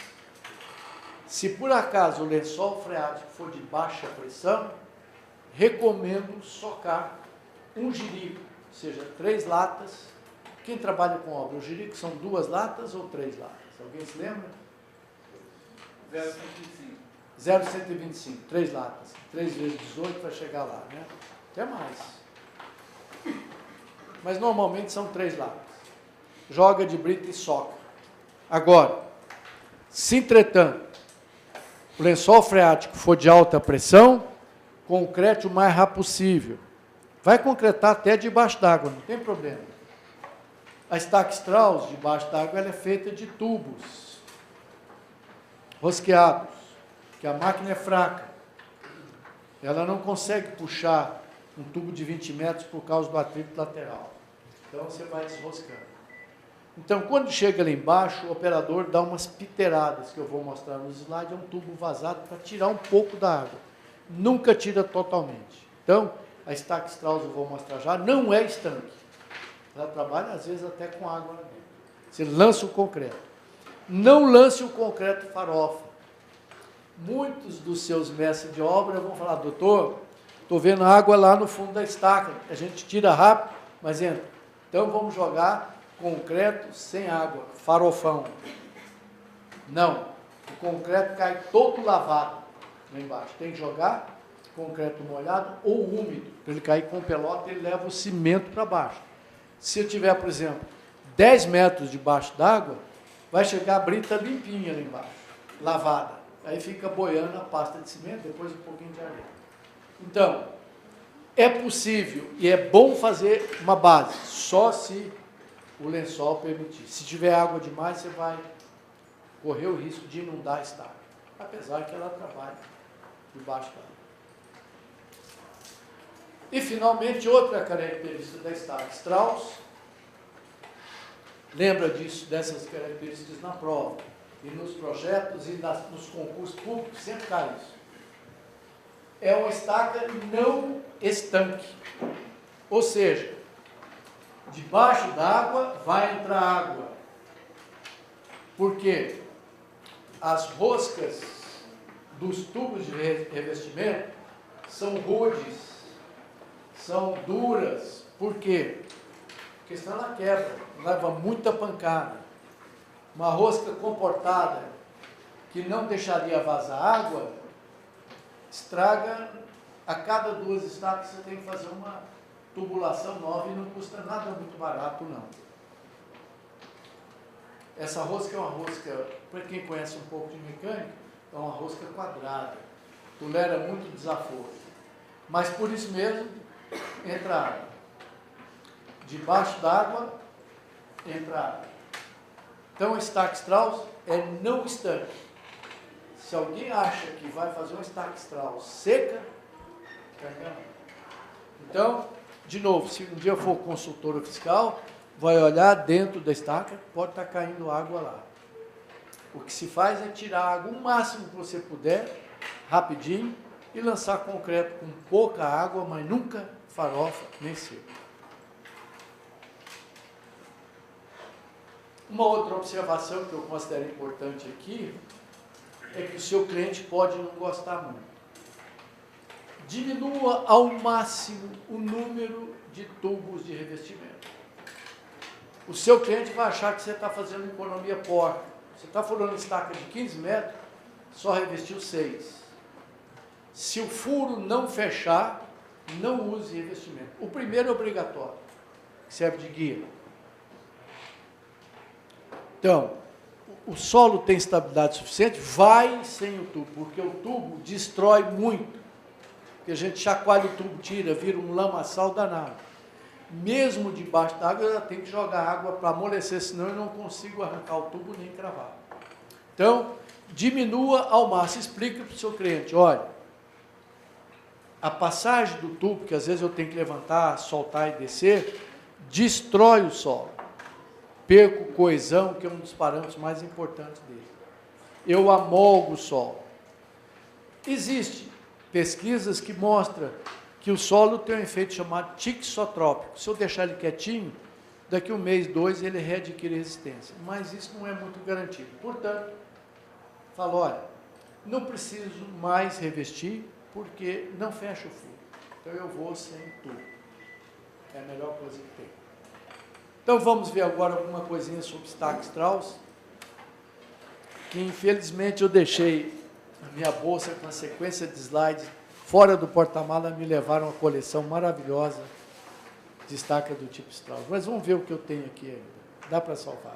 se por acaso o lençol freático for de baixa pressão, recomendo socar um jirico, ou seja, 3 latas. Quem trabalha com obra, o jirico são 2 latas ou 3 latas? Alguém se lembra? 0,125. 0,125, 3 latas. 3 vezes 18 vai chegar lá, né? Até mais. Mas normalmente são 3 latas. Joga de brita e soca. Agora, Se, entretanto, o lençol freático for de alta pressão, concrete o mais rápido possível. Vai concretar até debaixo d'água, não tem problema. A estaca Strauss, debaixo d'água, ela é feita de tubos rosqueados, que a máquina é fraca. Ela não consegue puxar um tubo de 20 metros por causa do atrito lateral. Então, você vai desroscando. Então, quando chega lá embaixo, o operador dá umas piteradas, que eu vou mostrar nos slides, é um tubo vazado para tirar um pouco da água. Nunca tira totalmente. Então, a estaca Strauss, eu vou mostrar já, não é estanque. Ela trabalha, às vezes, até com água lá dentro. Você lança o concreto. Não lance o concreto farofa. Muitos dos seus mestres de obra vão falar, doutor, estou vendo água lá no fundo da estaca, a gente tira rápido, mas entra. Então, vamos jogar concreto sem água, farofão. Não, o concreto cai todo lavado lá embaixo. Tem que jogar concreto molhado ou úmido, para ele cair com pelota, ele leva o cimento para baixo. Se eu tiver, por exemplo, 10 metros debaixo d'água, vai chegar a brita limpinha lá embaixo, lavada. Aí fica boiando a pasta de cimento, depois um pouquinho de areia. Então, é possível e é bom fazer uma base, só se o lençol permitir. Se tiver água demais, você vai correr o risco de inundar a estaca, apesar que ela trabalha debaixo d'água. E, finalmente, outra característica da estaca Strauss, lembra disso, dessas características na prova, e nos projetos e nos concursos públicos, sempre cai isso. É uma estaca não estanque, ou seja, debaixo d'água vai entrar água. Por quê? As roscas dos tubos de revestimento são rudes, são duras. Por quê? Porque senão ela quebra, leva muita pancada. Uma rosca comportada que não deixaria vazar água, estraga, a cada 2 estacas você tem que fazer uma tubulação nova e não custa nada muito barato, não. Essa rosca é uma rosca, para quem conhece um pouco de mecânica, é uma rosca quadrada, tolera muito desaforo. Mas por isso mesmo, entra água. Debaixo d'água, entra água. Então, a estaca Strauss é não estanque. Se alguém acha que vai fazer uma estaca Strauss seca, está enganado. Então, de novo, se um dia for consultor fiscal, vai olhar dentro da estaca, pode estar caindo água lá. O que se faz é tirar a água o máximo que você puder, rapidinho, e lançar concreto com pouca água, mas nunca farofa nem seco. Uma outra observação que eu considero importante aqui é que o seu cliente pode não gostar muito. Diminua ao máximo o número de tubos de revestimento. O seu cliente vai achar que você está fazendo economia porca. Você está furando estaca de 15 metros, só revestiu 6. Se o furo não fechar, não use revestimento. O primeiro é obrigatório, que serve de guia. Então, o solo tem estabilidade suficiente, vai sem o tubo, porque o tubo destrói muito. Porque a gente chacoalha o tubo, tira, vira um lamaçal danado. Mesmo debaixo d'água, eu tenho que jogar água para amolecer, senão eu não consigo arrancar o tubo nem cravar. Então, diminua ao máximo, explica para o seu cliente, olha, a passagem do tubo, que às vezes eu tenho que levantar, soltar e descer, destrói o solo. Perco coesão, que é um dos parâmetros mais importantes dele. Eu amolgo o solo. Existem pesquisas que mostram que o solo tem um efeito chamado tixotrópico. Se eu deixar ele quietinho, daqui 1 mês, 2, ele readquire resistência. Mas isso não é muito garantido. Portanto, falo, olha, não preciso mais revestir, porque não fecha o furo. Então eu vou sem tubo. É a melhor coisa que tem. Então vamos ver agora alguma coisinha sobre estaca Strauss, que infelizmente eu deixei a minha bolsa com a sequência de slides fora do porta-mala, me levaram uma coleção maravilhosa de estaca do tipo Strauss. Mas vamos ver o que eu tenho aqui ainda. Dá para salvar.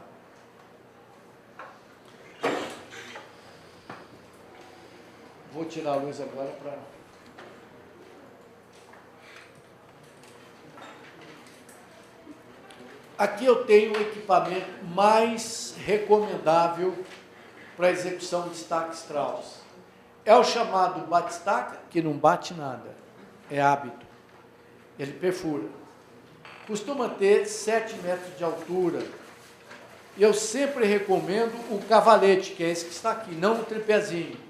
Vou tirar a luz agora para... Aqui eu tenho o equipamento mais recomendável para execução de estaca Strauss. É o chamado bate-estaca, que não bate nada, é hábito. Ele perfura. Costuma ter 7 metros de altura. E eu sempre recomendo o cavalete, que é esse que está aqui, não o tripézinho.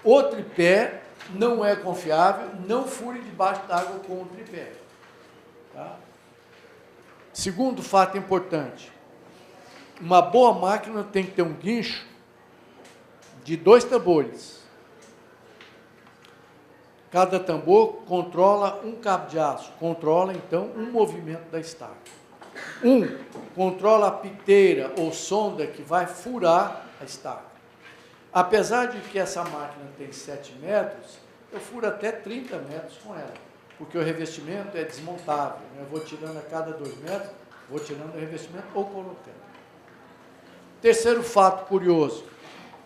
O tripé não é confiável, não fure debaixo d'água com o tripé. Tá? Segundo fato importante, uma boa máquina tem que ter um guincho de 2 tambores. Cada tambor controla um cabo de aço, controla então um movimento da estaca. Controla a piteira ou sonda que vai furar a estaca. Apesar de que essa máquina tem 7 metros, eu furo até 30 metros com ela, porque o revestimento é desmontável. Eu vou tirando a cada 2 metros, vou tirando o revestimento ou colocando. Terceiro fato curioso,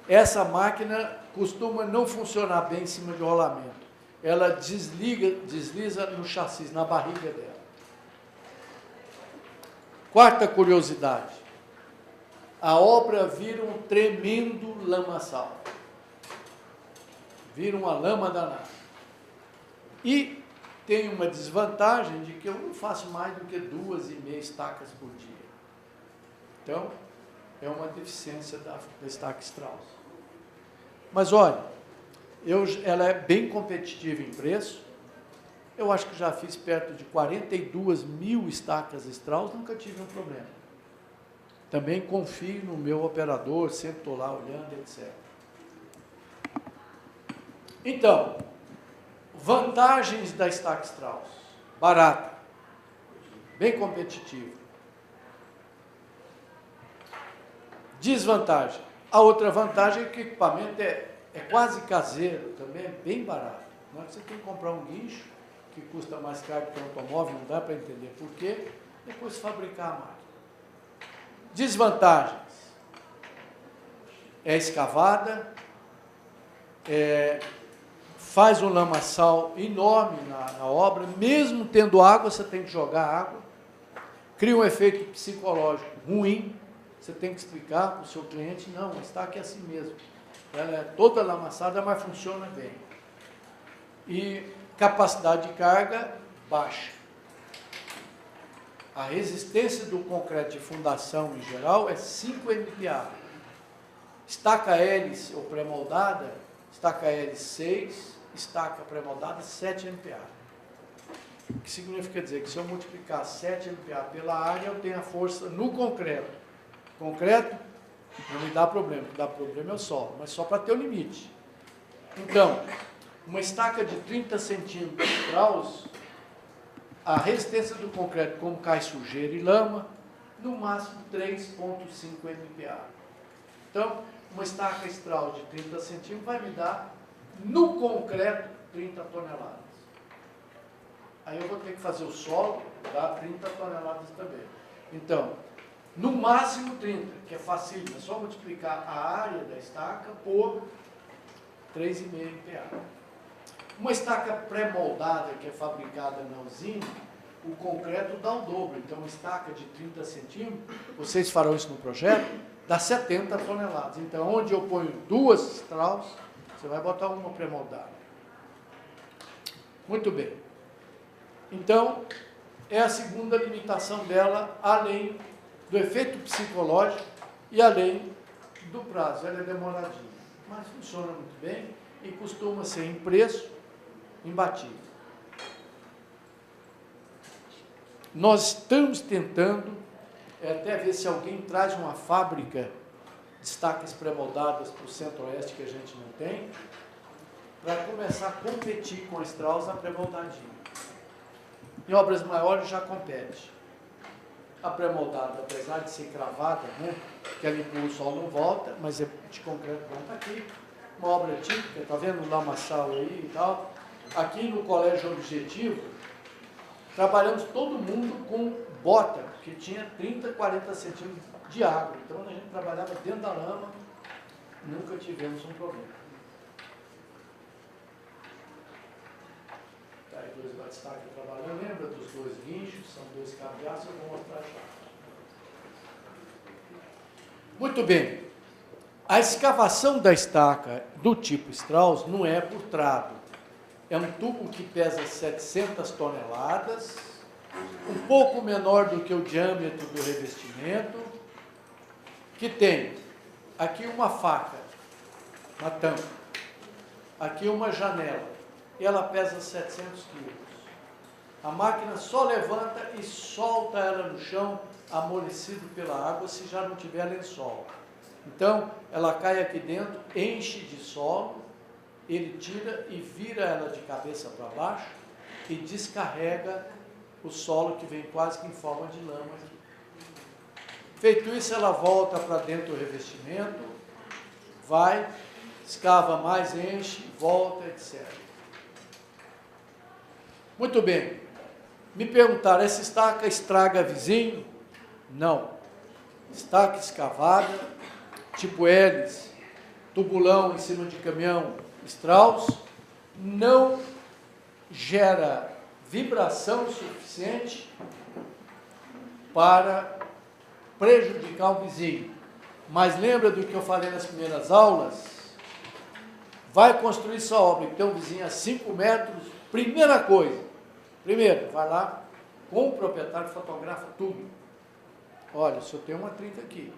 essa máquina costuma não funcionar bem em cima de rolamento. Ela desliza no chassi, na barriga dela. Quarta curiosidade, a obra vira um tremendo lamaçal. Vira uma lama danada. E tem uma desvantagem de que eu não faço mais do que 2,5 estacas por dia. Então, é uma deficiência da estaca Strauss. Mas olha, ela é bem competitiva em preço. Eu acho que já fiz perto de 42 mil estacas Strauss, nunca tive um problema. Também confio no meu operador, sempre estou lá olhando, etc. Então, vantagens da estaca Strauss: barata, bem competitiva. Desvantagem: a outra vantagem é que o equipamento é quase caseiro, também é bem barato. Não é que você tem que comprar um guincho, que custa mais caro que um automóvel, não dá para entender por quê, depois fabricar a máquina. Desvantagens: é escavada, faz um lamaçal enorme na obra, mesmo tendo água, você tem que jogar água, cria um efeito psicológico ruim, você tem que explicar para o seu cliente, não, está aqui assim mesmo. Ela é toda lamaçada, mas funciona bem. E capacidade de carga baixa. A resistência do concreto de fundação, em geral, é 5 MPa. Estaca hélice ou pré-moldada, estaca hélice 6, estaca pré-moldada 7 MPa. O que significa dizer que se eu multiplicar 7 MPa pela área, eu tenho a força no concreto. Concreto não me dá problema, o que dá problema é o solo, mas só para ter o limite. Então, uma estaca de 30 centímetros Strauss, a resistência do concreto, como cai sujeira e lama, no máximo 3,5 MPa. Então, uma estaca Strauss de 30 centímetros vai me dar, no concreto, 30 toneladas. Aí eu vou ter que fazer o solo, dá 30 toneladas também. Então, no máximo 30, que é facílimo, é só multiplicar a área da estaca por 3,5 MPa. Uma estaca pré-moldada, que é fabricada na usina, o concreto dá o dobro. Então, uma estaca de 30 centímetros, vocês farão isso no projeto, dá 70 toneladas. Então, onde eu ponho 2 Strauss, você vai botar uma pré-moldada. Muito bem. Então, é a segunda limitação dela, além do efeito psicológico e além do prazo. Ela é demoradinha, mas funciona muito bem e costuma ser em preço imbatível. Nós estamos tentando até ver se alguém traz uma fábrica de estacas pré-moldadas para o Centro-Oeste, que a gente não tem, para começar a competir com a Strauss na pré-moldadinha. Em obras maiores já compete. A pré-moldada, apesar de ser cravada, né, que ela empurra o sol não volta, mas é de concreto pronto aqui. Uma obra típica, está vendo o lamaçal aí e tal. Aqui no Colégio Objetivo, trabalhamos todo mundo com bota, que tinha 30, 40 centímetros de água. Então a gente trabalhava dentro da lama, nunca tivemos um problema. dois batistaca trabalhando, lembra dos dois guinchos, são dois cabeças, eu vou mostrar já. Muito bem. A escavação da estaca do tipo Strauss não é por trado. É um tubo que pesa 700 toneladas, um pouco menor do que o diâmetro do revestimento, que tem aqui uma faca, uma tampa, aqui uma janela, e ela pesa 700 quilos. A máquina só levanta e solta ela no chão, amolecido pela água, se já não tiver lençol. Então, ela cai aqui dentro, enche de solo, ele tira e vira ela de cabeça para baixo e descarrega o solo que vem quase que em forma de lama aqui. Feito isso, ela volta para dentro do revestimento, vai, escava mais, enche, volta, etc. Muito bem. Me perguntaram, essa estaca estraga vizinho? Não. Estaca escavada, tipo hélice, tubulão em cima de caminhão Strauss, não gera vibração suficiente para prejudicar o vizinho. Mas lembra do que eu falei nas primeiras aulas? Vai construir sua obra e tem um vizinho a 5 metros, primeira coisa, primeiro, vai lá com o proprietário, fotografa tudo. Olha, o senhor tem uma 30 aqui.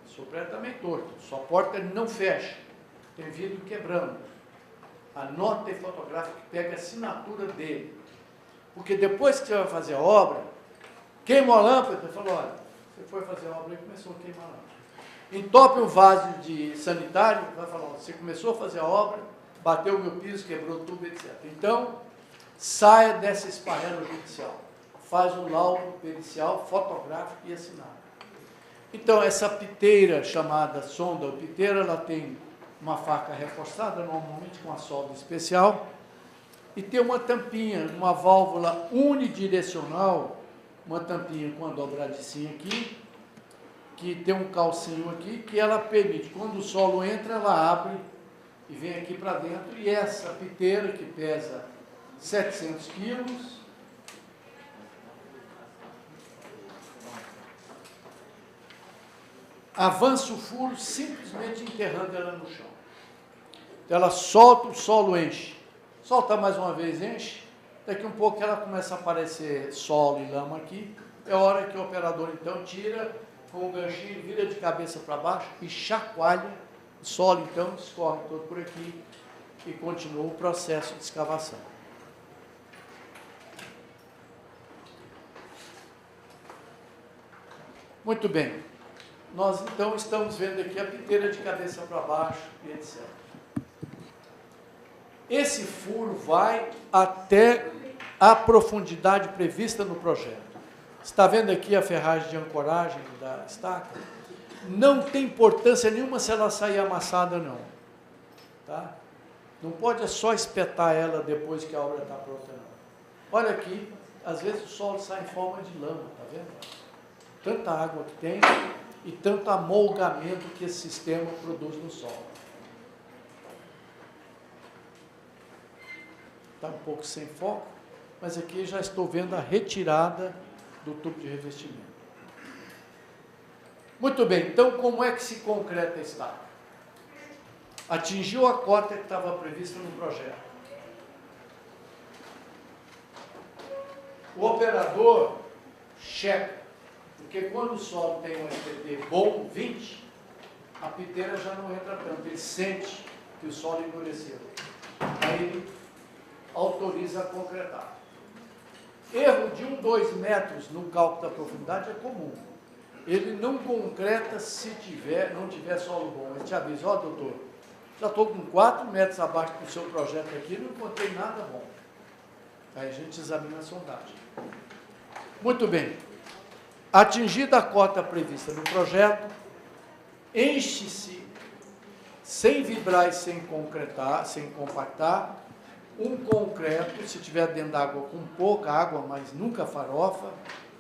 O seu prédio também torto, sua porta não fecha, tem vidro quebrando. Anota e fotografa que pega a assinatura dele. Porque depois que você vai fazer a obra, queima a lâmpada, você falou, olha, você foi fazer a obra e começou a queimar a lâmpada. Entope um vaso de sanitário, vai falar, olha, você começou a fazer a obra, bateu o meu piso, quebrou tudo, etc. Então, saia dessa esparrela judicial. Faz um laudo pericial, fotográfico e assinado. Então, essa piteira chamada sonda ou piteira, ela tem uma faca reforçada, normalmente com a solda especial, e tem uma tampinha, uma válvula unidirecional, uma tampinha com a dobradicinha aqui, que tem um calcinho aqui, que ela permite, quando o solo entra, ela abre e vem aqui para dentro, e essa piteira, que pesa 700 quilos, avança o furo simplesmente enterrando ela no chão. Então ela solta, o solo enche. Solta mais uma vez, enche. Daqui um pouco ela começa a aparecer solo e lama aqui. É hora que o operador então tira com o ganchinho, vira de cabeça para baixo e chacoalha. O solo então escorre todo por aqui e continua o processo de escavação. Muito bem. Nós, então, estamos vendo aqui a piteira de cabeça para baixo e etc. Esse furo vai até a profundidade prevista no projeto. Está vendo aqui a ferragem de ancoragem da estaca? Não tem importância nenhuma se ela sair amassada, não. Tá? Não pode só espetar ela depois que a obra está pronta, não. Olha aqui, às vezes o solo sai em forma de lama, tá vendo? Tanta água que tem e tanto amolgamento que esse sistema produz no solo. Está um pouco sem foco, mas aqui já estou vendo a retirada do tubo de revestimento. Muito bem, então como é que se concreta a estaca? Atingiu a cota que estava prevista no projeto. O operador checa. Porque quando o solo tem um SPT bom, 20, a piteira já não entra tanto. Ele sente que o solo endureceu. Aí ele autoriza a concretar. Erro de 1, 2 metros no cálculo da profundidade é comum. Ele não concreta se não tiver solo bom. Ele te avisa, ó doutor, já estou com 4 metros abaixo do seu projeto aqui, não encontrei nada bom. Aí a gente examina a sondagem. Muito bem. Atingida a cota prevista no projeto, enche-se, sem vibrar e sem concretar, sem compactar, um concreto, se tiver dentro d'água com pouca água, mas nunca farofa,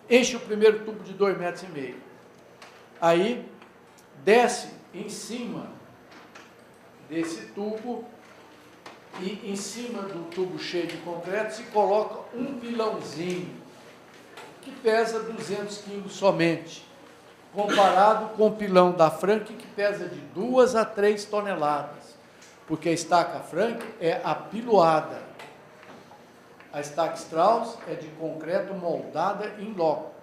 enche o primeiro tubo de 2,5 metros. Aí, desce em cima desse tubo e em cima do tubo cheio de concreto se coloca um pilãozinho que pesa 200 quilos somente, comparado com o pilão da Frank, que pesa de 2 a 3 toneladas, porque a estaca Frank é apiloada. A estaca Strauss é de concreto moldada em loco.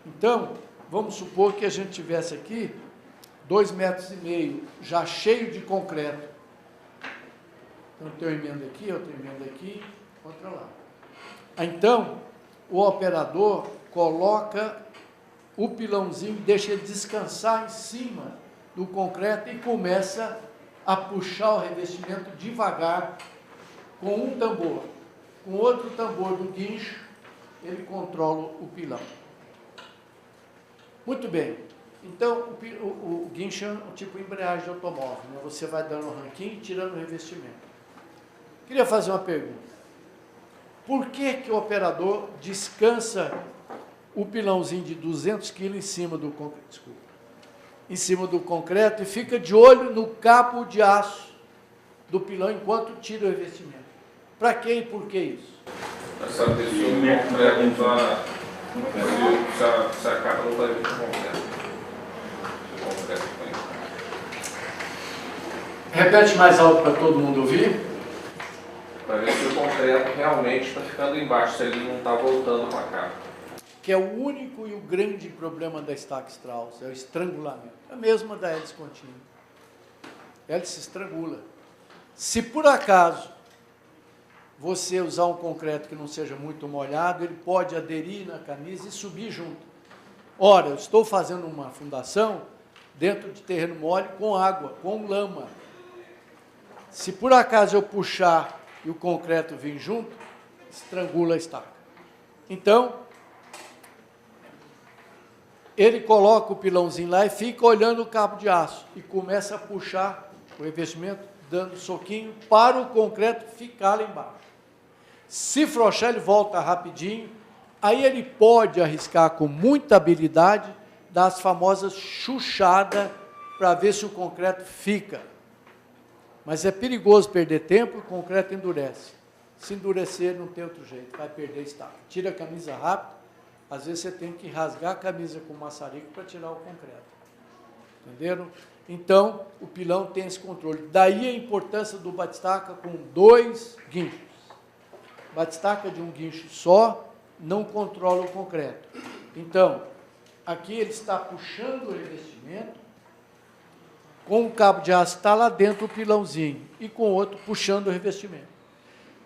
Então, vamos supor que a gente tivesse aqui 2,5 metros, já cheio de concreto. Então, tem uma emenda aqui, outra emenda aqui, outra lá. Então, o operador coloca o pilãozinho, deixa ele descansar em cima do concreto e começa a puxar o revestimento devagar com um tambor. Com outro tambor do guincho, ele controla o pilão. Muito bem. Então, o guincho é um tipo de embreagem de automóvel, né? Você vai dando um ranquinho e tirando o revestimento. Queria fazer uma pergunta. Por que o operador descansa o pilãozinho de 200 kg em cima do concreto? Desculpa. Em cima do concreto e fica de olho no cabo de aço do pilão enquanto tira o revestimento. Para quê e por que isso? Para saber se o concreto está... se a capa não está vindo com concreto. Se o concreto está. Repete mais alto para todo mundo ouvir. Para ver se o concreto realmente está ficando embaixo, se ele não está voltando para cá. Que é o único e o grande problema da estaca Strauss, é o estrangulamento. É a mesma da hélice contínua. A hélice estrangula. Se por acaso você usar um concreto que não seja muito molhado, ele pode aderir na camisa e subir junto. Ora, eu estou fazendo uma fundação dentro de terreno mole com água, com lama. Se por acaso eu puxar e o concreto vir junto, estrangula a estaca. Então, ele coloca o pilãozinho lá e fica olhando o cabo de aço e começa a puxar o revestimento, dando soquinho para o concreto ficar lá embaixo. Se frouxar, ele volta rapidinho, aí ele pode arriscar com muita habilidade, dar as famosas chuchadas para ver se o concreto fica. Mas é perigoso perder tempo, o concreto endurece. Se endurecer, não tem outro jeito, vai perder estaca. Tira a camisa rápido, às vezes você tem que rasgar a camisa com maçarico para tirar o concreto. Entenderam? Então, o pilão tem esse controle. Daí a importância do batistaca com 2 guinchos. Batistaca de um guincho só não controla o concreto. Então, aqui ele está puxando o revestimento, com o cabo de aço está lá dentro o pilãozinho, e com o outro puxando o revestimento.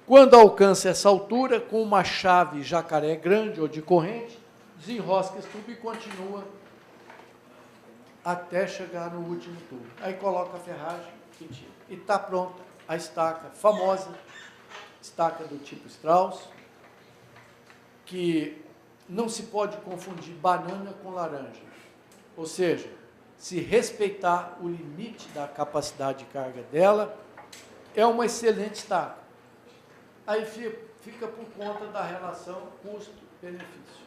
Quando alcança essa altura, com uma chave jacaré grande ou de corrente, desenrosca esse tubo e continua até chegar no último tubo. Aí coloca a ferragem e tira. E está pronta a estaca famosa, estaca do tipo Strauss, que não se pode confundir banana com laranja. Ou seja, se respeitar o limite da capacidade de carga dela, é uma excelente estaca. Aí fica por conta da relação custo-benefício.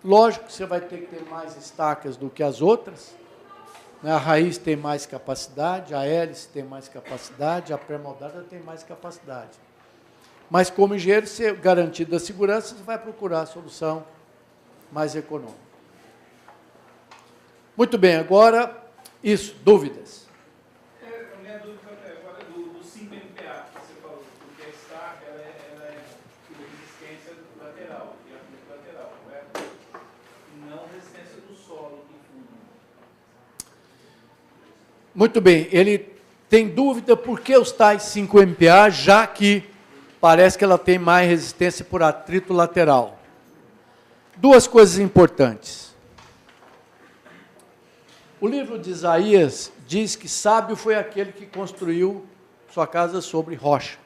Lógico que você vai ter que ter mais estacas do que as outras, né? A raiz tem mais capacidade, a hélice tem mais capacidade, a pré-moldada tem mais capacidade. Mas como engenheiro, você garantido a segurança, você vai procurar a solução mais econômica. Muito bem, agora, isso, dúvidas. A minha dúvida agora é do 5 MPa que você falou, porque a estaca ela é de resistência lateral, de atrito lateral, correto? E não resistência do solo, do fundo. Muito bem, ele tem dúvida por que os tais 5 MPa, já que parece que ela tem mais resistência por atrito lateral. Duas coisas importantes. O livro de Isaías diz que sábio foi aquele que construiu sua casa sobre rocha.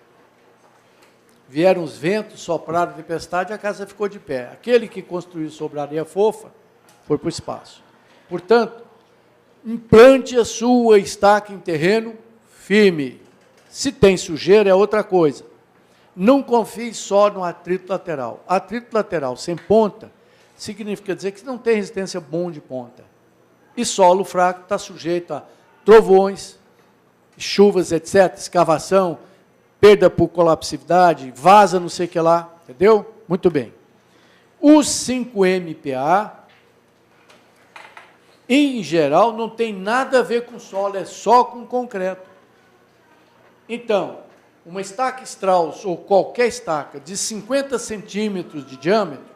Vieram os ventos, sopraram a tempestade e a casa ficou de pé. Aquele que construiu sobre areia fofa foi para o espaço. Portanto, implante a sua estaca em terreno firme. Se tem sujeira, é outra coisa. Não confie só no atrito lateral. Atrito lateral sem ponta significa dizer que não tem resistência bom de ponta. E solo fraco está sujeito a trovões, chuvas, etc., escavação, perda por colapsividade, vaza não sei o que lá, entendeu? Muito bem. Os 5 MPa, em geral, não tem nada a ver com solo, é só com concreto. Então, uma estaca Strauss, ou qualquer estaca, de 50 centímetros de diâmetro,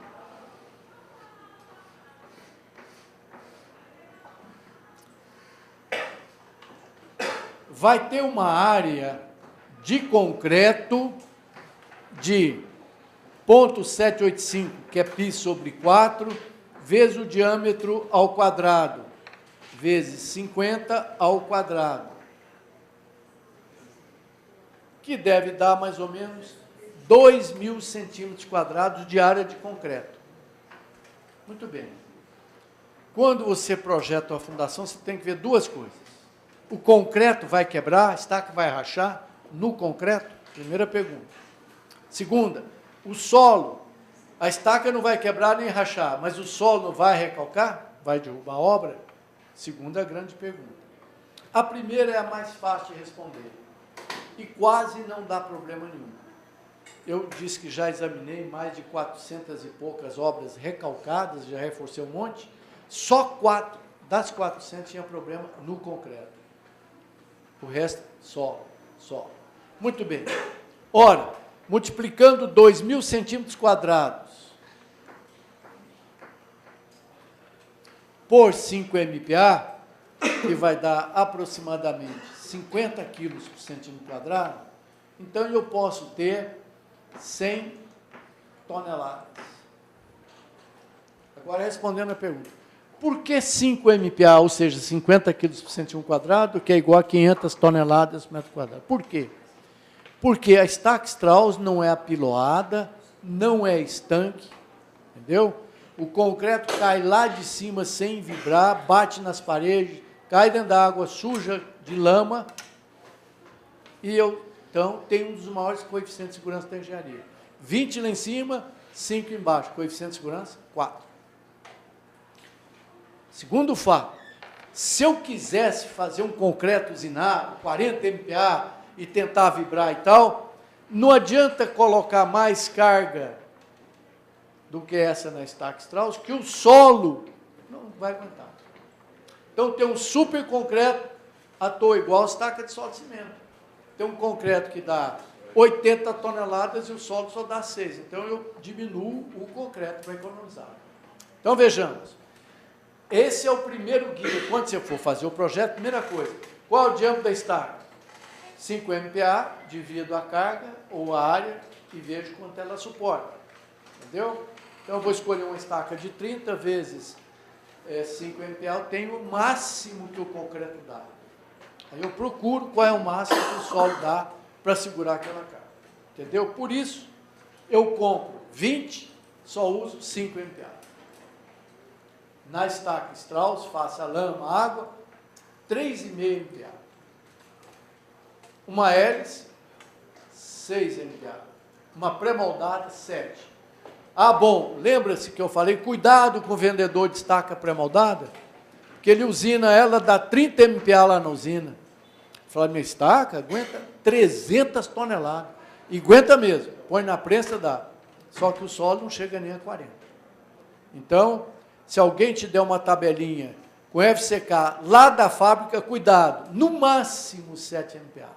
vai ter uma área de concreto de 0,785, que é π sobre 4, vezes o diâmetro ao quadrado, vezes 50 ao quadrado, que deve dar mais ou menos 2.000 centímetros quadrados de área de concreto. Muito bem. Quando você projeta uma fundação, você tem que ver duas coisas. O concreto vai quebrar, a estaca vai rachar no concreto? Primeira pergunta. Segunda, o solo, a estaca não vai quebrar nem rachar, mas o solo não vai recalcar? Vai derrubar a obra? Segunda grande pergunta. A primeira é a mais fácil de responder e quase não dá problema nenhum. Eu disse que já examinei mais de 400 e poucas obras recalcadas, já reforcei um monte, só 4 das 400 tinha problema no concreto. O resto, solo. Muito bem. Ora, multiplicando 2.000 centímetros quadrados por 5 MPa, que vai dar aproximadamente 50 quilos por centímetro quadrado, então eu posso ter 100 toneladas. Agora, respondendo a pergunta, por que 5 MPa, ou seja, 50 quilos por centímetro quadrado, que é igual a 500 toneladas por metro quadrado? Por quê? Porque a estaca Strauss não é apiloada, não é estanque, entendeu? O concreto cai lá de cima sem vibrar, bate nas paredes, cai dentro da água suja de lama, e eu, então, tenho um dos maiores coeficientes de segurança da engenharia. 20 lá em cima, 5 embaixo. Coeficiente de segurança, 4. Segundo fato, se eu quisesse fazer um concreto usinado, 40 MPa, e tentar vibrar e tal, não adianta colocar mais carga do que essa na estaca Strauss, que o solo não vai aguentar. Então, tem um super concreto, à toa igual a estaca de solo de cimento. Tem um concreto que dá 80 toneladas e o solo só dá 6. Então, eu diminuo o concreto para economizar. Então, vejamos. Esse é o primeiro guia. Quando você for fazer o projeto, primeira coisa, qual é o diâmetro da estaca? 5 MPa, divido a carga ou a área e vejo quanto ela suporta. Entendeu? Então, eu vou escolher uma estaca de 30 vezes 5 MPa, eu tenho o máximo que o concreto dá. Aí eu procuro qual é o máximo que o solo dá para segurar aquela carga. Entendeu? Por isso, eu compro 20, só uso 5 MPa. Na estaca Strauss, faça lama, água, 3,5 MPa. Uma hélice, 6 MPa. Uma pré-moldada, 7. Ah, bom, lembra-se que eu falei, cuidado com o vendedor de estaca pré-moldada, porque ele usina ela, dá 30 MPa lá na usina. Fala, minha estaca aguenta 300 toneladas. E aguenta mesmo, põe na prensa, dá. Só que o solo não chega nem a 40. Então, se alguém te der uma tabelinha com FCK lá da fábrica, cuidado, no máximo 7 MPa.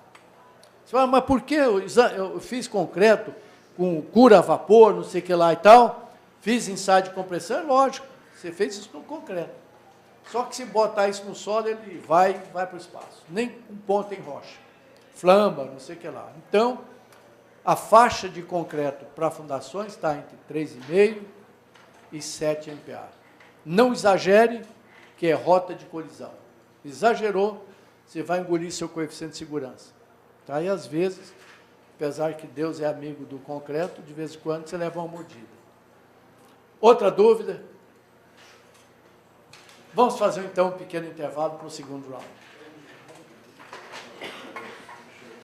Você fala, mas por que eu fiz concreto com cura a vapor, não sei o que lá e tal, fiz ensaio de compressão? É lógico, você fez isso no concreto. Só que se botar isso no solo, ele vai para o espaço. Nem um ponto em rocha. Flamba, não sei o que lá. Então, a faixa de concreto para fundações está entre 3,5 e 7 MPa. Não exagere, que é rota de colisão. Exagerou, você vai engolir seu coeficiente de segurança. Tá? E, às vezes, apesar que Deus é amigo do concreto, de vez em quando você leva uma mordida. Outra dúvida? Vamos fazer, então, um pequeno intervalo para o segundo round.